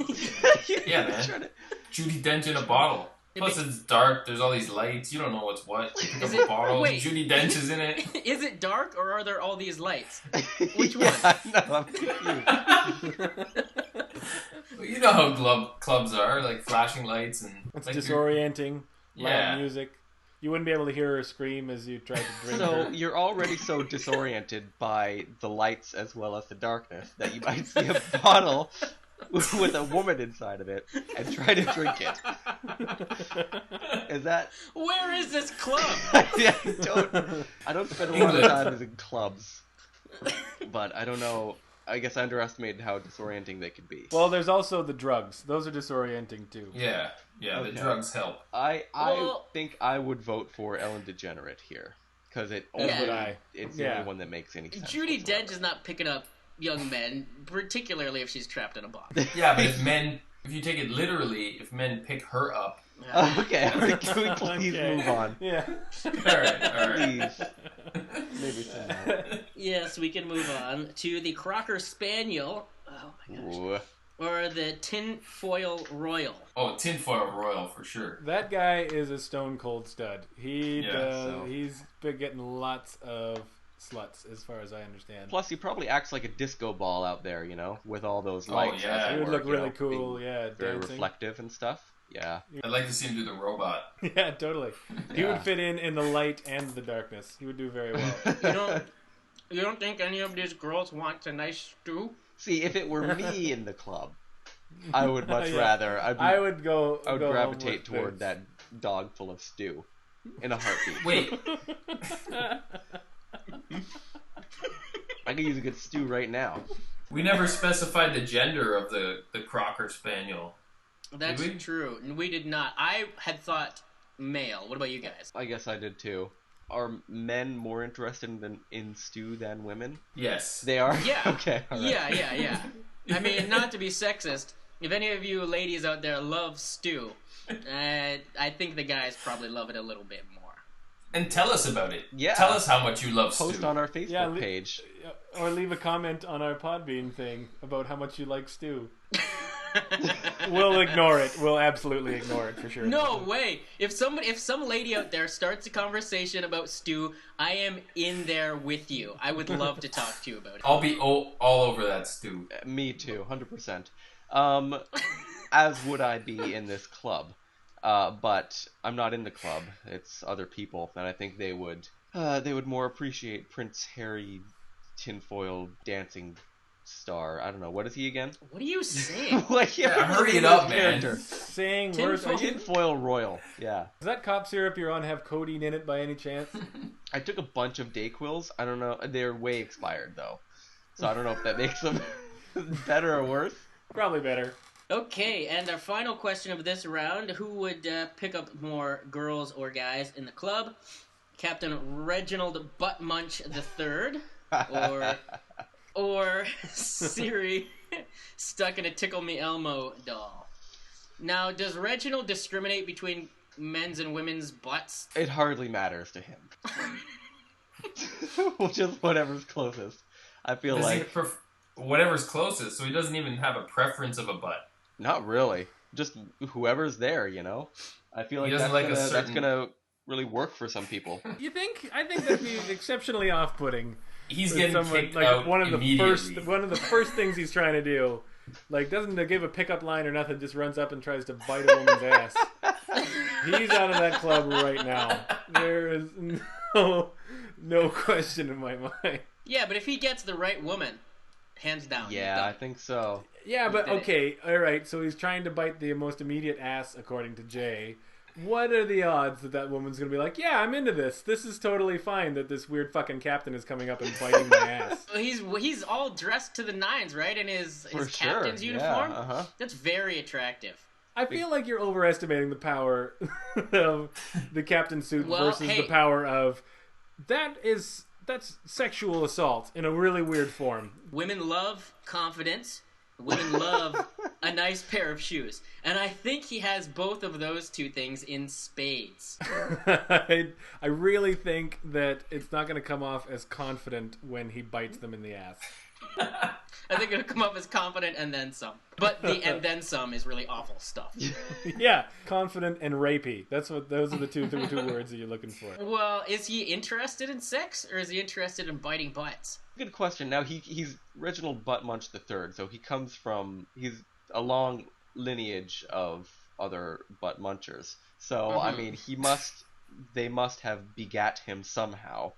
Yeah, man. Judy Dench in a bottle. Plus, it's dark. There's all these lights. You don't know what's what. You pick Is up a it- bottle. wait. Judy Dench is in it. Is it dark, or are there all these lights? Which Yeah, no, I'm confused. You know how clubs are, like flashing lights and. It's like disorienting, Yeah. loud music. You wouldn't be able to hear her scream as you tried to drink So her. you're already so disoriented by the lights as well as the darkness that you might see a bottle with a woman inside of it and try to drink it. Is that? Where is this club? Yeah, I don't spend a lot of England. time in clubs, but I don't know. I guess I underestimated how disorienting they could be. Well, there's also the drugs. Those are disorienting, too. Yeah, Okay. the drugs help. I Well- think I would vote for Ellen Degenerate here because As Yeah. would I. it's the Yeah. only one that makes any sense. Judy whatsoever. Dench is not picking up young men, particularly if she's trapped in a bottle. Yeah, but if you take it literally, if men pick her up. Oh, okay, can we please Okay. move on? Yeah. Alright. Please. Maybe some more. Yes, we can move on to the Crockerspaniel. Oh my gosh. Ooh. Or the Tinfoil Royal. Oh, Tinfoil Royal for sure. That guy is a stone cold stud. Yeah, He's been getting lots of sluts, as far as I understand. Plus, he probably acts like a disco ball out there, with all those lights. yeah. as He they would work, look really being cool, yeah, Very dancing. reflective and stuff. Yeah. I'd like to see him do the robot. Yeah, totally. He Yeah. would fit in the light and the darkness. He would do very well. You don't think any of these girls want a nice stew? See, if it were me in the club, I would much Yeah. rather. I would go. I would go home gravitate with toward this. that dog full of stew in a heartbeat. Wait, I could use a good stew right now. we never specified the gender of the Crocker Spaniel. That's Did we? true. We did not. I had thought male. What about you guys? I guess I did too. Are men more interested in stew than women? Yes. They are? Yeah. Okay. All right. Yeah. I mean, not to be sexist, if any of you ladies out there love stew, I think the guys probably love it a little bit more. And tell us about it. Yeah. Tell us how much you love Post stew. on our Facebook Yeah, page. Or leave a comment on our Podbean thing about how much you like stew. We'll ignore it. We'll absolutely ignore it for sure. No way. If some lady out there starts a conversation about stew, I am in there with you. I would love to talk to you about it. I'll be all over that stew. Me too, 100%. As would I be in this club. But I'm not in the club. It's other people, and I think they would more appreciate Prince Harry Tinfoil dancing star. I don't know. What is he again? What are you saying? Hurry it up, man. Saying words. Tinfoil Royal. Yeah. Does that cop syrup you're on have codeine in it by any chance? I took a bunch of Dayquils. I don't know. They're way expired though, so I don't know if that makes them better or worse. Probably better. Okay, and our final question of this round: who would pick up more girls or guys in the club? Captain Reginald Buttmunch III, or SIRI stuck in a Tickle-Me-Elmo doll. Now, does Reginald discriminate between men's and women's butts? It hardly matters to him. Just whatever's closest. I feel like whatever's closest, so he doesn't even have a preference of a butt. Not really. Just whoever's there, you know? I feel like that's gonna really work for some people. You think? I think that'd be exceptionally off-putting. He's getting kicked like out one of immediately. one of the first things he's trying to do, like doesn't give a pickup line or nothing, just runs up and tries to bite a woman's ass. He's out of that club right now. There is no question in my mind. Yeah, but if he gets the right woman, hands down. Yeah, I think so. Yeah, but okay, all right. So he's trying to bite the most immediate ass, according to Jay. What are the odds that woman's gonna be like, yeah, I'm into this. This is totally fine that this weird fucking captain is coming up and biting my ass. He's all dressed to the nines, right? In his captain's uniform. Yeah, uh-huh. That's very attractive. I feel like you're overestimating the power of the captain suit versus the power of that's sexual assault in a really weird form. Women love confidence. Women love a nice pair of shoes. And I think he has both of those two things in spades. I really think that it's not going to come off as confident when he bites them in the ass. I think it'll come off as confident and then some. But the and then some is really awful stuff. Yeah, confident and rapey. Those are the two words that you're looking for. Well, is he interested in sex or is he interested in biting butts? Good question. Now he's Reginald Buttmunch III, so he's a long lineage of other butt munchers. So I mean, they must have begat him somehow.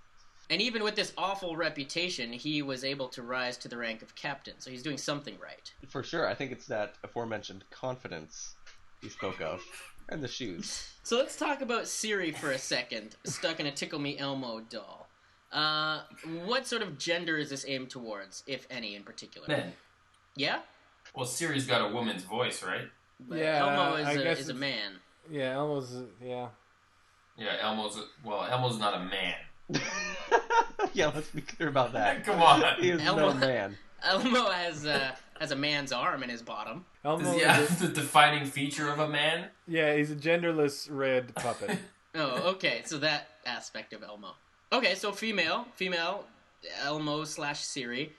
And even with this awful reputation, he was able to rise to the rank of captain, so he's doing something right. For sure. I think it's that aforementioned confidence he spoke of. And the shoes. So let's talk about SIRI for a second, stuck in a Tickle-Me-Elmo doll. What sort of gender is this aimed towards, if any in particular? Men. Yeah? Well, SIRI's got a woman's voice, right? But Elmo is a man. Yeah, Elmo's, yeah. Yeah, Elmo's not a man. Yeah, let's be clear about that. Come on. He is no man. Elmo has a man's arm in his bottom. Does he have the defining feature of a man? Yeah, he's a genderless red puppet. Oh, okay, so that aspect of Elmo. Okay, so female Elmo / SIRI.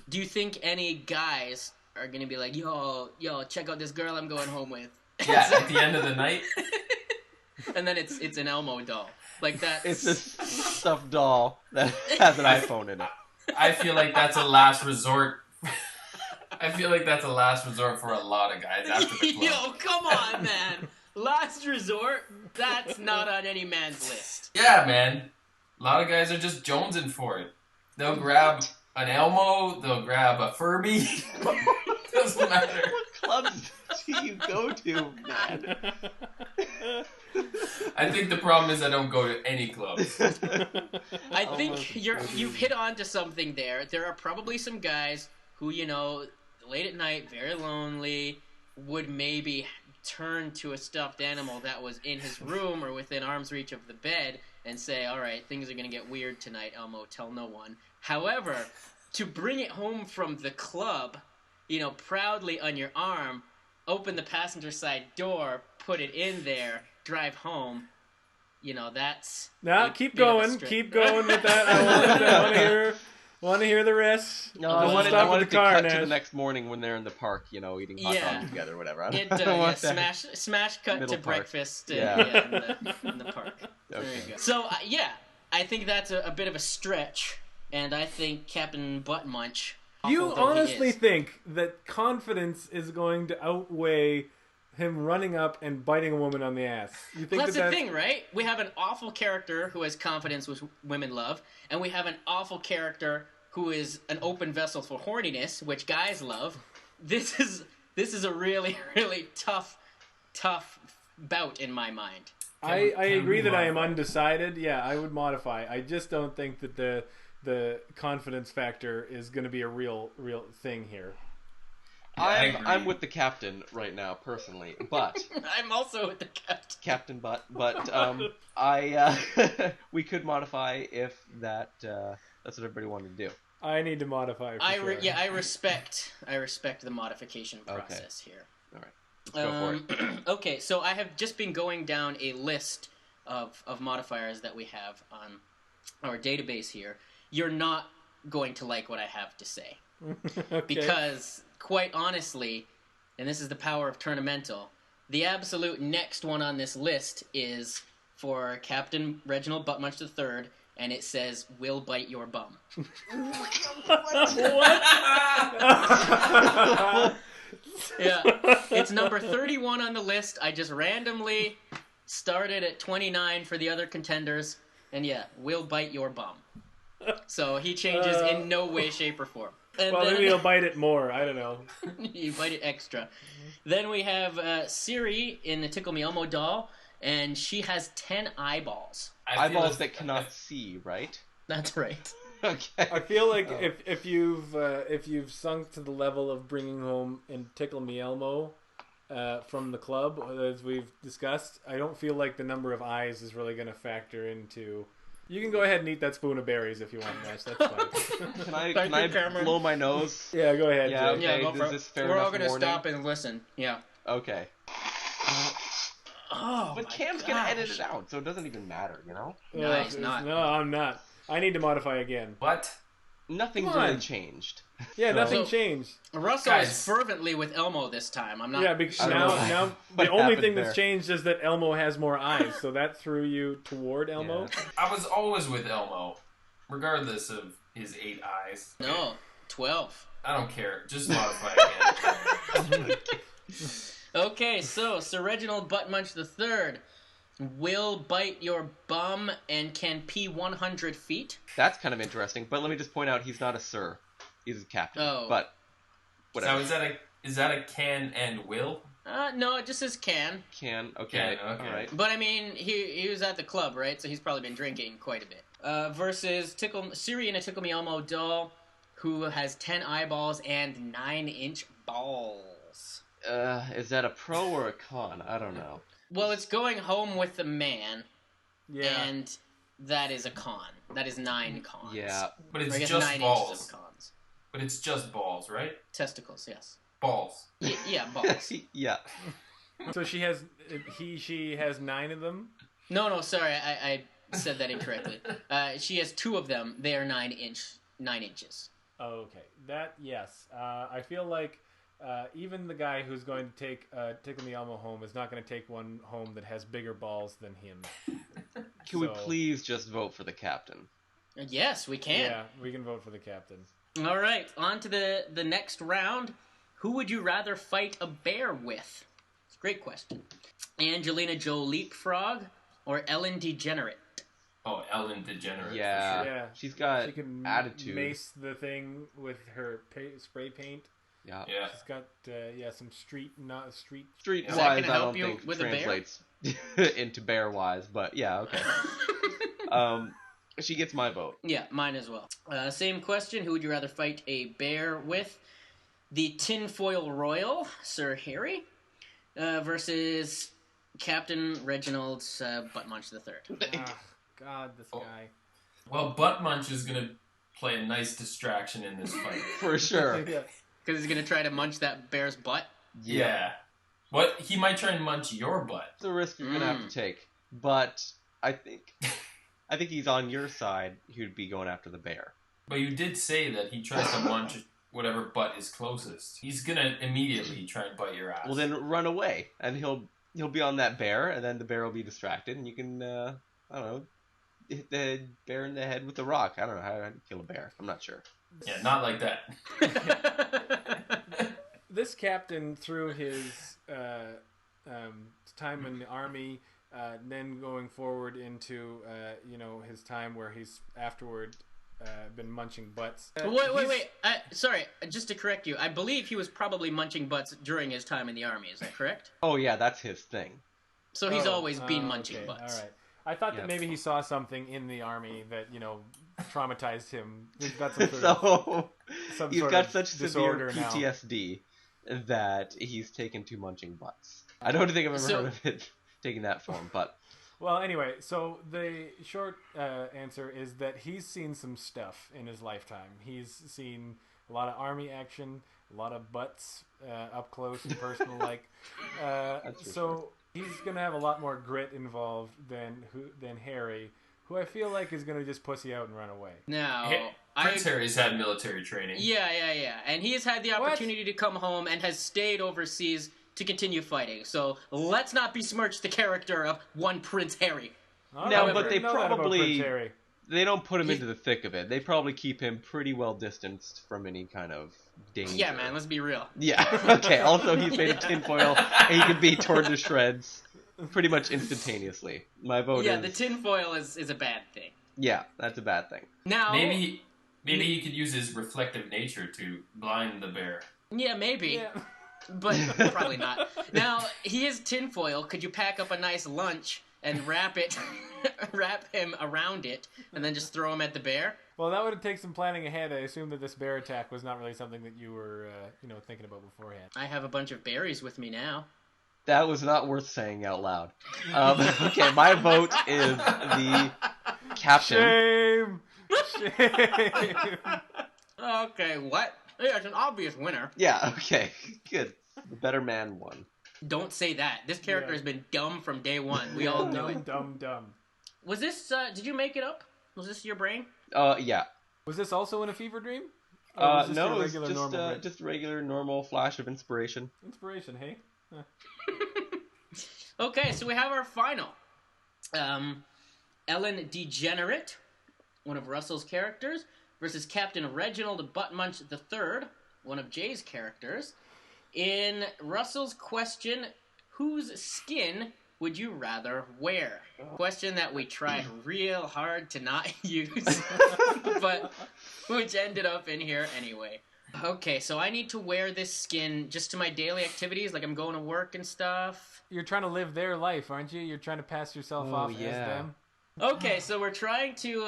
Do you think any guys are gonna be like, yo, check out this girl I'm going home with? Yeah, at the end of the night. And then it's an Elmo doll. Like that. It's a stuffed doll that has an iPhone in it. I feel like that's a last resort. I feel like that's a last resort for a lot of guys after the club. Yo, come on, man. Last resort? That's not on any man's list. Yeah, man. A lot of guys are just jonesing for it. They'll grab an Elmo, they'll grab a Furby. Doesn't matter. What clubs do you go to, man? I think the problem is I don't go to any clubs. I think you've hit on to something there. There are probably some guys who, late at night, very lonely, would maybe turn to a stuffed animal that was in his room or within arm's reach of the bed and say, all right, things are going to get weird tonight, Elmo, tell no one. However, to bring it home from the club, proudly on your arm, open the passenger side door, put it in there, drive home, keep going with that. I want to hear Want to hear the rest? No, Doesn't I wanted, stop I at wanted the to car, cut to Nash. the next morning when they're in the park, eating hot dogs together, or whatever. I don't Yeah, want that. smash cut Middle to park. breakfast Yeah. in the park. There Okay. you go. So, I think that's a bit of a stretch, and I think Captain Buttmunch... You awful though he honestly is- think that confidence is going to outweigh him running up and biting a woman on the ass? You think That's that's the thing, right? We have an awful character who has confidence, which women love, and we have an awful character who is an open vessel for horniness, which guys love. This is a really, really tough bout in my mind. I Can agree we that I am modify? undecided. Yeah, I would modify. I just don't think that the confidence factor is going to be a real thing here. I agree. I'm with the captain right now, personally, but I'm also with the captain. Captain Butt. But we could modify if that's what everybody wanted to do. I need to modify. For sure. I respect the modification process here. All right, let's go for it. Okay, so I have just been going down a list of modifiers that we have on our database here. You're not going to like what I have to say. Okay. Because, quite honestly, and this is the power of Tournamental, the absolute next one on this list is for Captain Reginald Buttmunch III, and it says, "Will bite your bum." Yeah, it's number 31 on the list. I just randomly started at 29 for the other contenders, and yeah, will bite your bum. So he changes in no way, shape, or form. And Well, then, maybe he'll bite it more. I don't know. you bite it extra. Then we have SIRI in the Tickle-Me-Elmo doll, and she has 10 eyeballs. Eyeballs that cannot see, right? That's right. Okay. I feel like if you've sunk to the level of bringing home in Tickle-Me-Elmo from the club, as we've discussed, I don't feel like the number of eyes is really going to factor into. You can go ahead and eat that spoon of berries if you want, Nash. That's fine. Can I Thank you, Cameron. blow my nose? Yeah, go ahead. Yeah, Jay. Yeah, okay, go for is it. this fair We're all enough going to warning? stop and listen. Yeah. Okay. Oh, But my Cam's gonna edit gosh. it out, so it doesn't even matter, you know? No, he's not. No, I'm not. I need to modify again. What? Nothing's Come on. really changed. Yeah, So- nothing So- changed. Russell Guys. is fervently with Elmo this time. I'm not. Yeah, because I don't now know what the only happened thing that's there. changed is that Elmo has more eyes, so that threw you toward Elmo. Yeah. I was always with Elmo, regardless of his 8 eyes. No, 12. I don't care. Just modify again. Okay, so Sir Reginald Buttmunch III will bite your bum and can pee 100 feet. That's kind of interesting, but let me just point out he's not a sir. He's a captain. Oh. But whatever. So is that a can and will? No, it just says can. Okay. Can, okay. All right. But I mean, he was at the club, right? So he's probably been drinking quite a bit. Versus Siri in a Tickle-Me-Elmo doll, who has 10 eyeballs and 9-inch balls. Is that a pro or a con? I don't know. Well, it's going home with the man, Yeah. and that is a con. That is 9 cons. Yeah. But Or I it's guess just 9 inches balls. of cons. But it's just balls, right? Testicles, yes. Balls. Yeah, balls. Yeah. So she has she has 9 of them. No, sorry, I said that incorrectly. She has 2 of them. They are 9 inches. Oh, okay. That yes. I feel like even the guy who's going to take Tickle-Me-Elmo home is not going to take one home that has bigger balls than him. Can we So- please just vote for the captain? Yes, we can. Yeah, we can vote for the captain. All right, on to the next round. Who would you rather fight a bear with? It's a great question. Angelina Joe Leapfrog or Ellen Degenerate? Oh, Ellen Degenerate. Yeah. For sure. Yeah. She's got She can attitude. mace the thing with her spray paint. Yeah. Yeah. She's got some street. Street Is wise, that gonna I help don't you think with a bear? translates into bear wise, but yeah, okay. She gets my vote. Yeah, mine as well. Same question. Who would you rather fight a bear with? The Tinfoil Royal, Sir Harry, versus Captain Reginald's Buttmunch III. Ah, God, this Oh. guy. Well, Buttmunch is going to play a nice distraction in this fight. For sure. Yeah. Because he's going to try to munch that bear's butt. Yeah. What? He might try and munch your butt. It's a risk you're gonna have to take. But I think he's on your side. He'd be going after the bear. But you did say that he tries to munch whatever butt is closest. He's gonna immediately try and bite your ass. Well, then run away, and he'll be on that bear, and then the bear will be distracted, and you can, I don't know, hit the bear in the head with a rock. I don't know how to kill a bear. I'm not sure. Yeah, not like that. This captain, through his time in the army, then going forward into his time where he's afterward been munching butts. Wait. Sorry, just to correct you, I believe he was probably munching butts during his time in the army. Is that correct? Oh yeah, that's his thing. So he's always been munching butts. All right. I thought that maybe he saw something in the army that traumatized him. He's got some sort of such severe PTSD that he's taken to munching butts. I don't think I've ever heard of it taking that form, but. Well, anyway, so the short answer is that he's seen some stuff in his lifetime. He's seen a lot of army action, a lot of butts up close and personal, so he's going to have a lot more grit involved than Harry, who I feel like is going to just pussy out and run away. Now, Prince Harry's had military training. Yeah. And he has had the opportunity to come home and has stayed overseas to continue fighting. So let's not besmirch the character of one Prince Harry. No, but they don't put him into the thick of it. They probably keep him pretty well distanced from any kind of danger. Yeah, man, let's be real. Yeah, okay. Also, he's made of tinfoil, and he can be torn to shreds pretty much instantaneously. My vote is... Yeah, the tinfoil is a bad thing. Yeah, that's a bad thing. Now... Maybe he could use his reflective nature to blind the bear. Yeah, maybe. Yeah. But probably not. Now, he is tinfoil. Could you pack up a nice lunch and wrap him around it, and then just throw him at the bear? Well, that would take some planning ahead. I assume that this bear attack was not really something that you were, thinking about beforehand. I have a bunch of berries with me now. That was not worth saying out loud. Okay, my vote is the captain. Shame! Okay, what? Yeah, it's an obvious winner. Yeah, okay, good. The better man won. Don't say that. This character has been dumb from day one. We all knew it. Dumb. Was this, did you make it up? Was this your brain? Yeah. Was this also in a fever dream? No, it was just a regular, normal flash of inspiration. Inspiration, hey? Huh. Okay, so we have our final. Ellen Degenerate, one of Russell's characters, versus Captain Reginald Buttmunch III, one of Jay's characters. In Russell's question, whose skin would you rather wear? Question that we tried real hard to not use, but which ended up in here anyway. Okay, so I need to wear this skin just to my daily activities, like I'm going to work and stuff. You're trying to live their life, aren't you? You're trying to pass yourself off as them. Okay, so we're trying to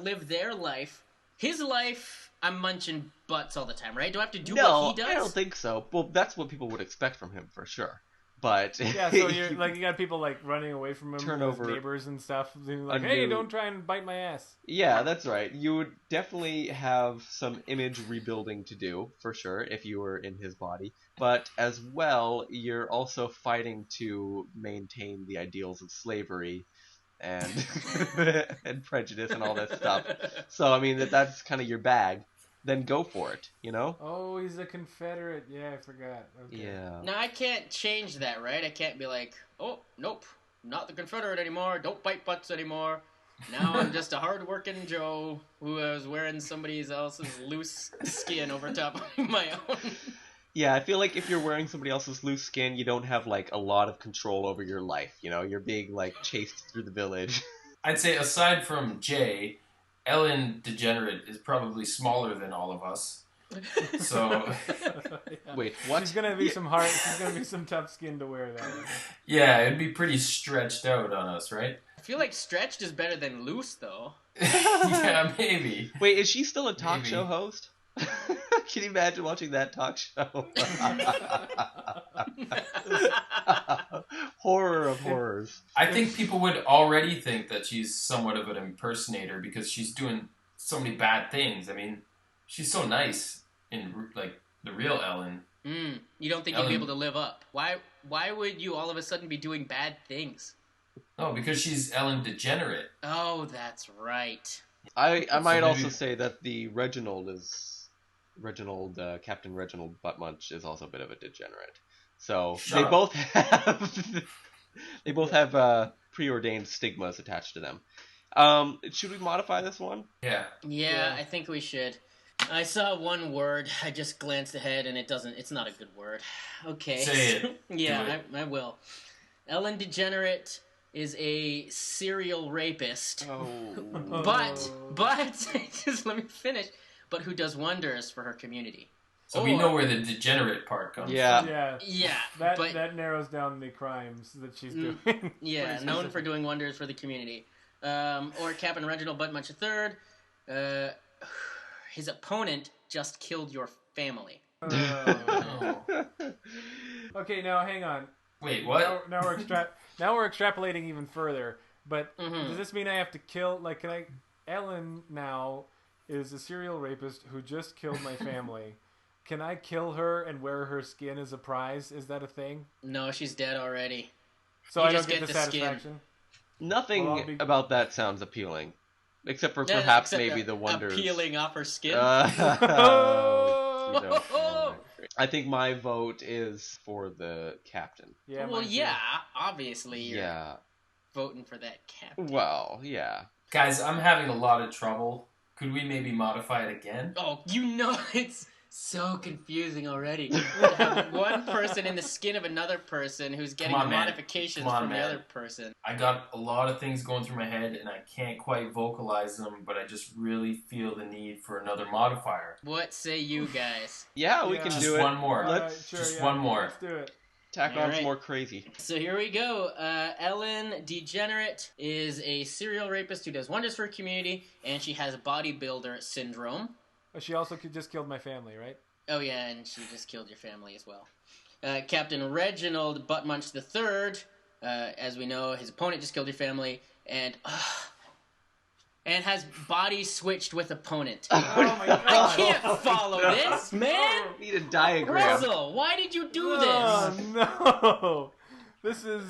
live their life. His life, I'm munching butts all the time, right? Do I have to do what he does? No, I don't think so. Well, that's what people would expect from him, for sure. But yeah, so you're you got people running away from him, turn over neighbors and stuff. Like, hey, don't try and bite my ass. Yeah, that's right. You would definitely have some image rebuilding to do, for sure, if you were in his body. But as well, you're also fighting to maintain the ideals of slavery and and prejudice and all that stuff. So I mean that's kind of your bag. Then go for it, Oh, he's a Confederate. Yeah, I forgot. Okay. Yeah. Now I can't change that, right? I can't be like, oh, nope, not the Confederate anymore. Don't bite butts anymore. Now I'm just a hard-working Joe who is wearing somebody else's loose skin over top of my own. Yeah, I feel like if you're wearing somebody else's loose skin, you don't have a lot of control over your life. You're being chased through the village. I'd say aside from Jay, Ellen Degenerate is probably smaller than all of us. So Wait, what? She's gonna be some tough skin to wear that. Yeah, it'd be pretty stretched out on us, right? I feel like stretched is better than loose, though. Yeah, maybe. Wait, is she still a talk show host? Can you imagine watching that talk show? Horror of horrors. I think people would already think that she's somewhat of an impersonator because she's doing so many bad things. I mean, she's so nice in the real Ellen. You don't think you'd be able to live up? Why would you all of a sudden be doing bad things? Oh, because she's Ellen Degenerate. Oh, that's right. I might maybe- also say that the Captain Reginald Buttmunch is also a bit of a degenerate. So Shut they up. both have preordained stigmas attached to them. Should we modify this one? Yeah. Yeah, I think we should. I saw one word. I just glanced ahead, and it's not a good word. Okay. Say it. Yeah, Do I will. Ellen Degenerate is a serial rapist, Oh. but just let me finish. But who does wonders for her community? So we know where the degenerate part comes Yeah. from. Yeah. Yeah, That narrows down the crimes that she's doing. yeah, Pretty known specific. for doing wonders for the community. Or Captain Reginald Buttmunch III. His opponent just killed your family. Oh. Okay, now hang on. Wait, what? Now we're extrapolating even further. But Mhm. does this mean I have to kill? Like, can I? Ellen now is a serial rapist who just killed my family. Can I kill her and wear her skin as a prize? Is that a thing? No, she's dead already. So You I don't just get get the the skin. satisfaction. Nothing Well, I'll be- about that sounds appealing, except for Yeah, perhaps except maybe the wonders. peeling off her skin. You don't know. I think my vote is for the captain. Yeah. well, mine too. yeah, obviously you're Yeah. voting for that captain. Well, yeah. Guys, I'm having a lot of trouble. Could we maybe modify it again? Oh, it's so confusing already. To have one person in the skin of another person who's getting Come on, the man. modifications Come on, from the man. other person. I got a lot of things going through my head, and I can't quite vocalize them, but I just really feel the need for another modifier. What say you guys? Yeah, we Yeah. can Just do it. one more. Alright, Let's sure, just yeah, one more. Let's do it. tack on Alright. some more crazy. So here we go. Ellen Degenerate is a serial rapist who does wonders for her community, and she has bodybuilder syndrome. Oh, she also just killed my family, right? Oh yeah, and she just killed your family as well. Captain Reginald Buttmunch III, as we know, his opponent just killed your family, and has body switched with opponent. Oh my god! I can't follow this, man. Need a diagram. Russell, why did you do this? Oh no! This is.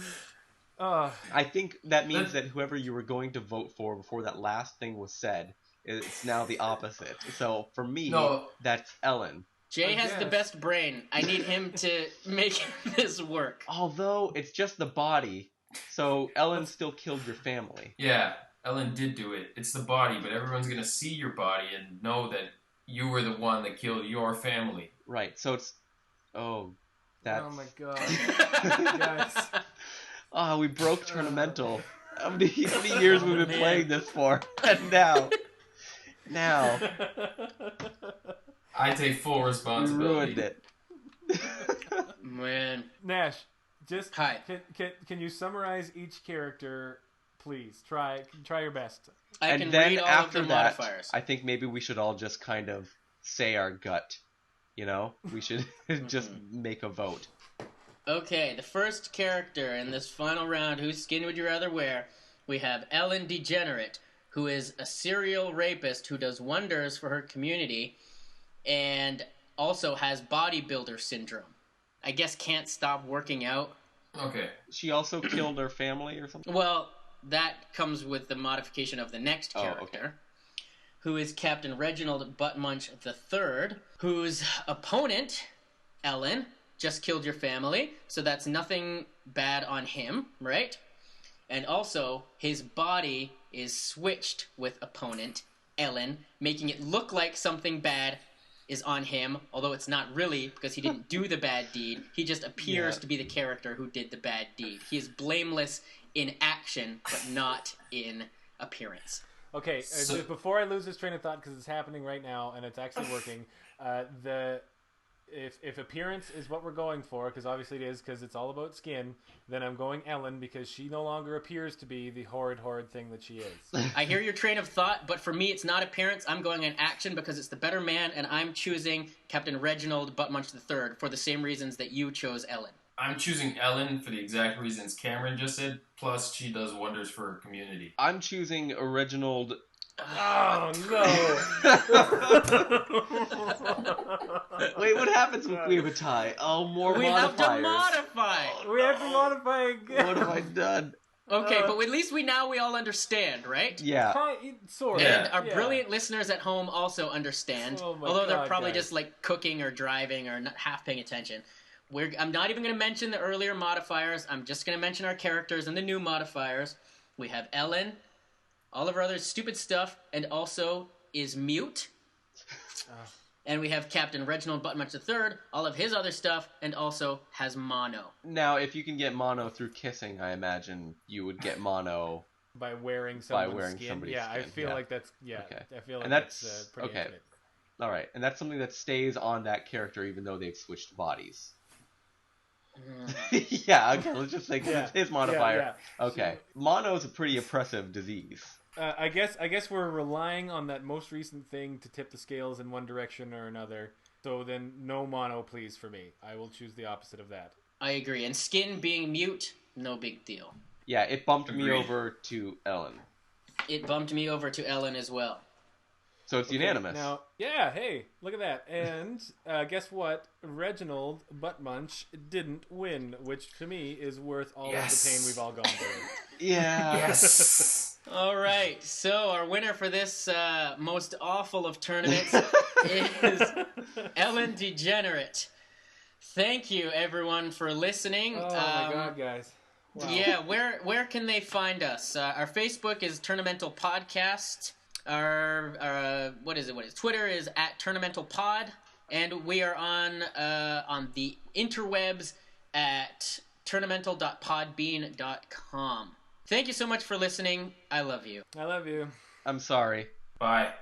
I think that means that whoever you were going to vote for before that last thing was said, it's now the opposite. So for me, No. that's Ellen. Jay I has the guess. best brain. I need him to make this work. Although it's just the body, so Ellen still killed your family. Yeah, Ellen did do it. It's the body, but everyone's gonna see your body and know that you were the one that killed your family. Right. So it's that's Oh my god! Guys. Oh, we broke Tournamental. How many years we've been Man. playing this for? And now I take full we responsibility. ruined it. Man. Nash, just Hi. Can you summarize each character, please? Try your best. I And can then read all after of the that, modifiers. I think maybe we should all just kind of say our gut. You know, we should just make a vote. Okay, the first character in this final round, whose skin would you rather wear? We have Ellen Degenerate, who is a serial rapist who does wonders for her community and also has bodybuilder syndrome. I guess can't stop working out. Okay. She also killed her family or something. Well, that comes with the modification of the next Oh, character, okay. who is Captain Reginald Buttmunch III, whose opponent, Ellen, just killed your family, so that's nothing bad on him, right? And also, his body is switched with opponent, Ellen, making it look like something bad is on him, although it's not really, because he didn't do the bad deed. He just appears Yeah. to be the character who did the bad deed. He is blameless in action, but not in appearance. Okay, So- just before I lose this train of thought, because it's happening right now and it's actually working, if appearance is what we're going for, because obviously it is, because it's all about skin, then I'm going Ellen, because she no longer appears to be the horrid thing that she is. I hear your train of thought, but for me it's not appearance. I'm going in action because it's the better man, and I'm choosing Captain Reginald Buttmunch III for the same reasons that you chose Ellen. I'm choosing Ellen for the exact reasons Cameron just said, plus she does wonders for her community. I'm choosing Reginald. Oh Wait, what happens if we have a tie? Oh, more We have modifiers. to modify! We have to modify again. What have I done? Okay, but at least we all understand, right? Yeah. Sort of. Yeah. And our brilliant listeners at home also understand, Oh my although they're God, probably guys. just like cooking or driving or not half paying attention. I'm not even going to mention the earlier modifiers. I'm just going to mention our characters and the new modifiers. We have Ellen, all of our other stupid stuff, and also is mute. And we have Captain Reginald Buttmunch III, all of his other stuff, and also has mono. Now, if you can get mono through kissing, I imagine you would get mono By wearing someone's skin. somebody's Yeah, I skin, feel yeah. like that's Okay. I feel like And that's that's- pretty okay. intimate. All right, and that's something that stays on that character even though they've switched bodies. Yeah, okay, let's just say 'cause it's his modifier. Yeah. Okay, mono is a pretty oppressive disease. I guess we're relying on that most recent thing to tip the scales in one direction or another. So then, no mono, please, for me. I will choose the opposite of that. I agree. And skin being mute, no big deal. Yeah, it bumped me Agreed. over to Ellen. It bumped me over to Ellen as well. So it's unanimous. Now, yeah, hey, look at that. And guess what? Reginald Buttmunch didn't win, which to me is worth all of the pain we've all gone through. Yeah. Yes. All right, so our winner for this most awful of tournaments is Ellen Degenerate. Thank you, everyone, for listening. Oh my God, guys. Wow. Yeah, where can they find us? Our Facebook is Tournamental Podcast. Our what is it? Twitter is at Tournamental Pod, and we are on the interwebs at tournamental.podbean.com. Thank you so much for listening. I love you. I love you. I'm sorry. Bye.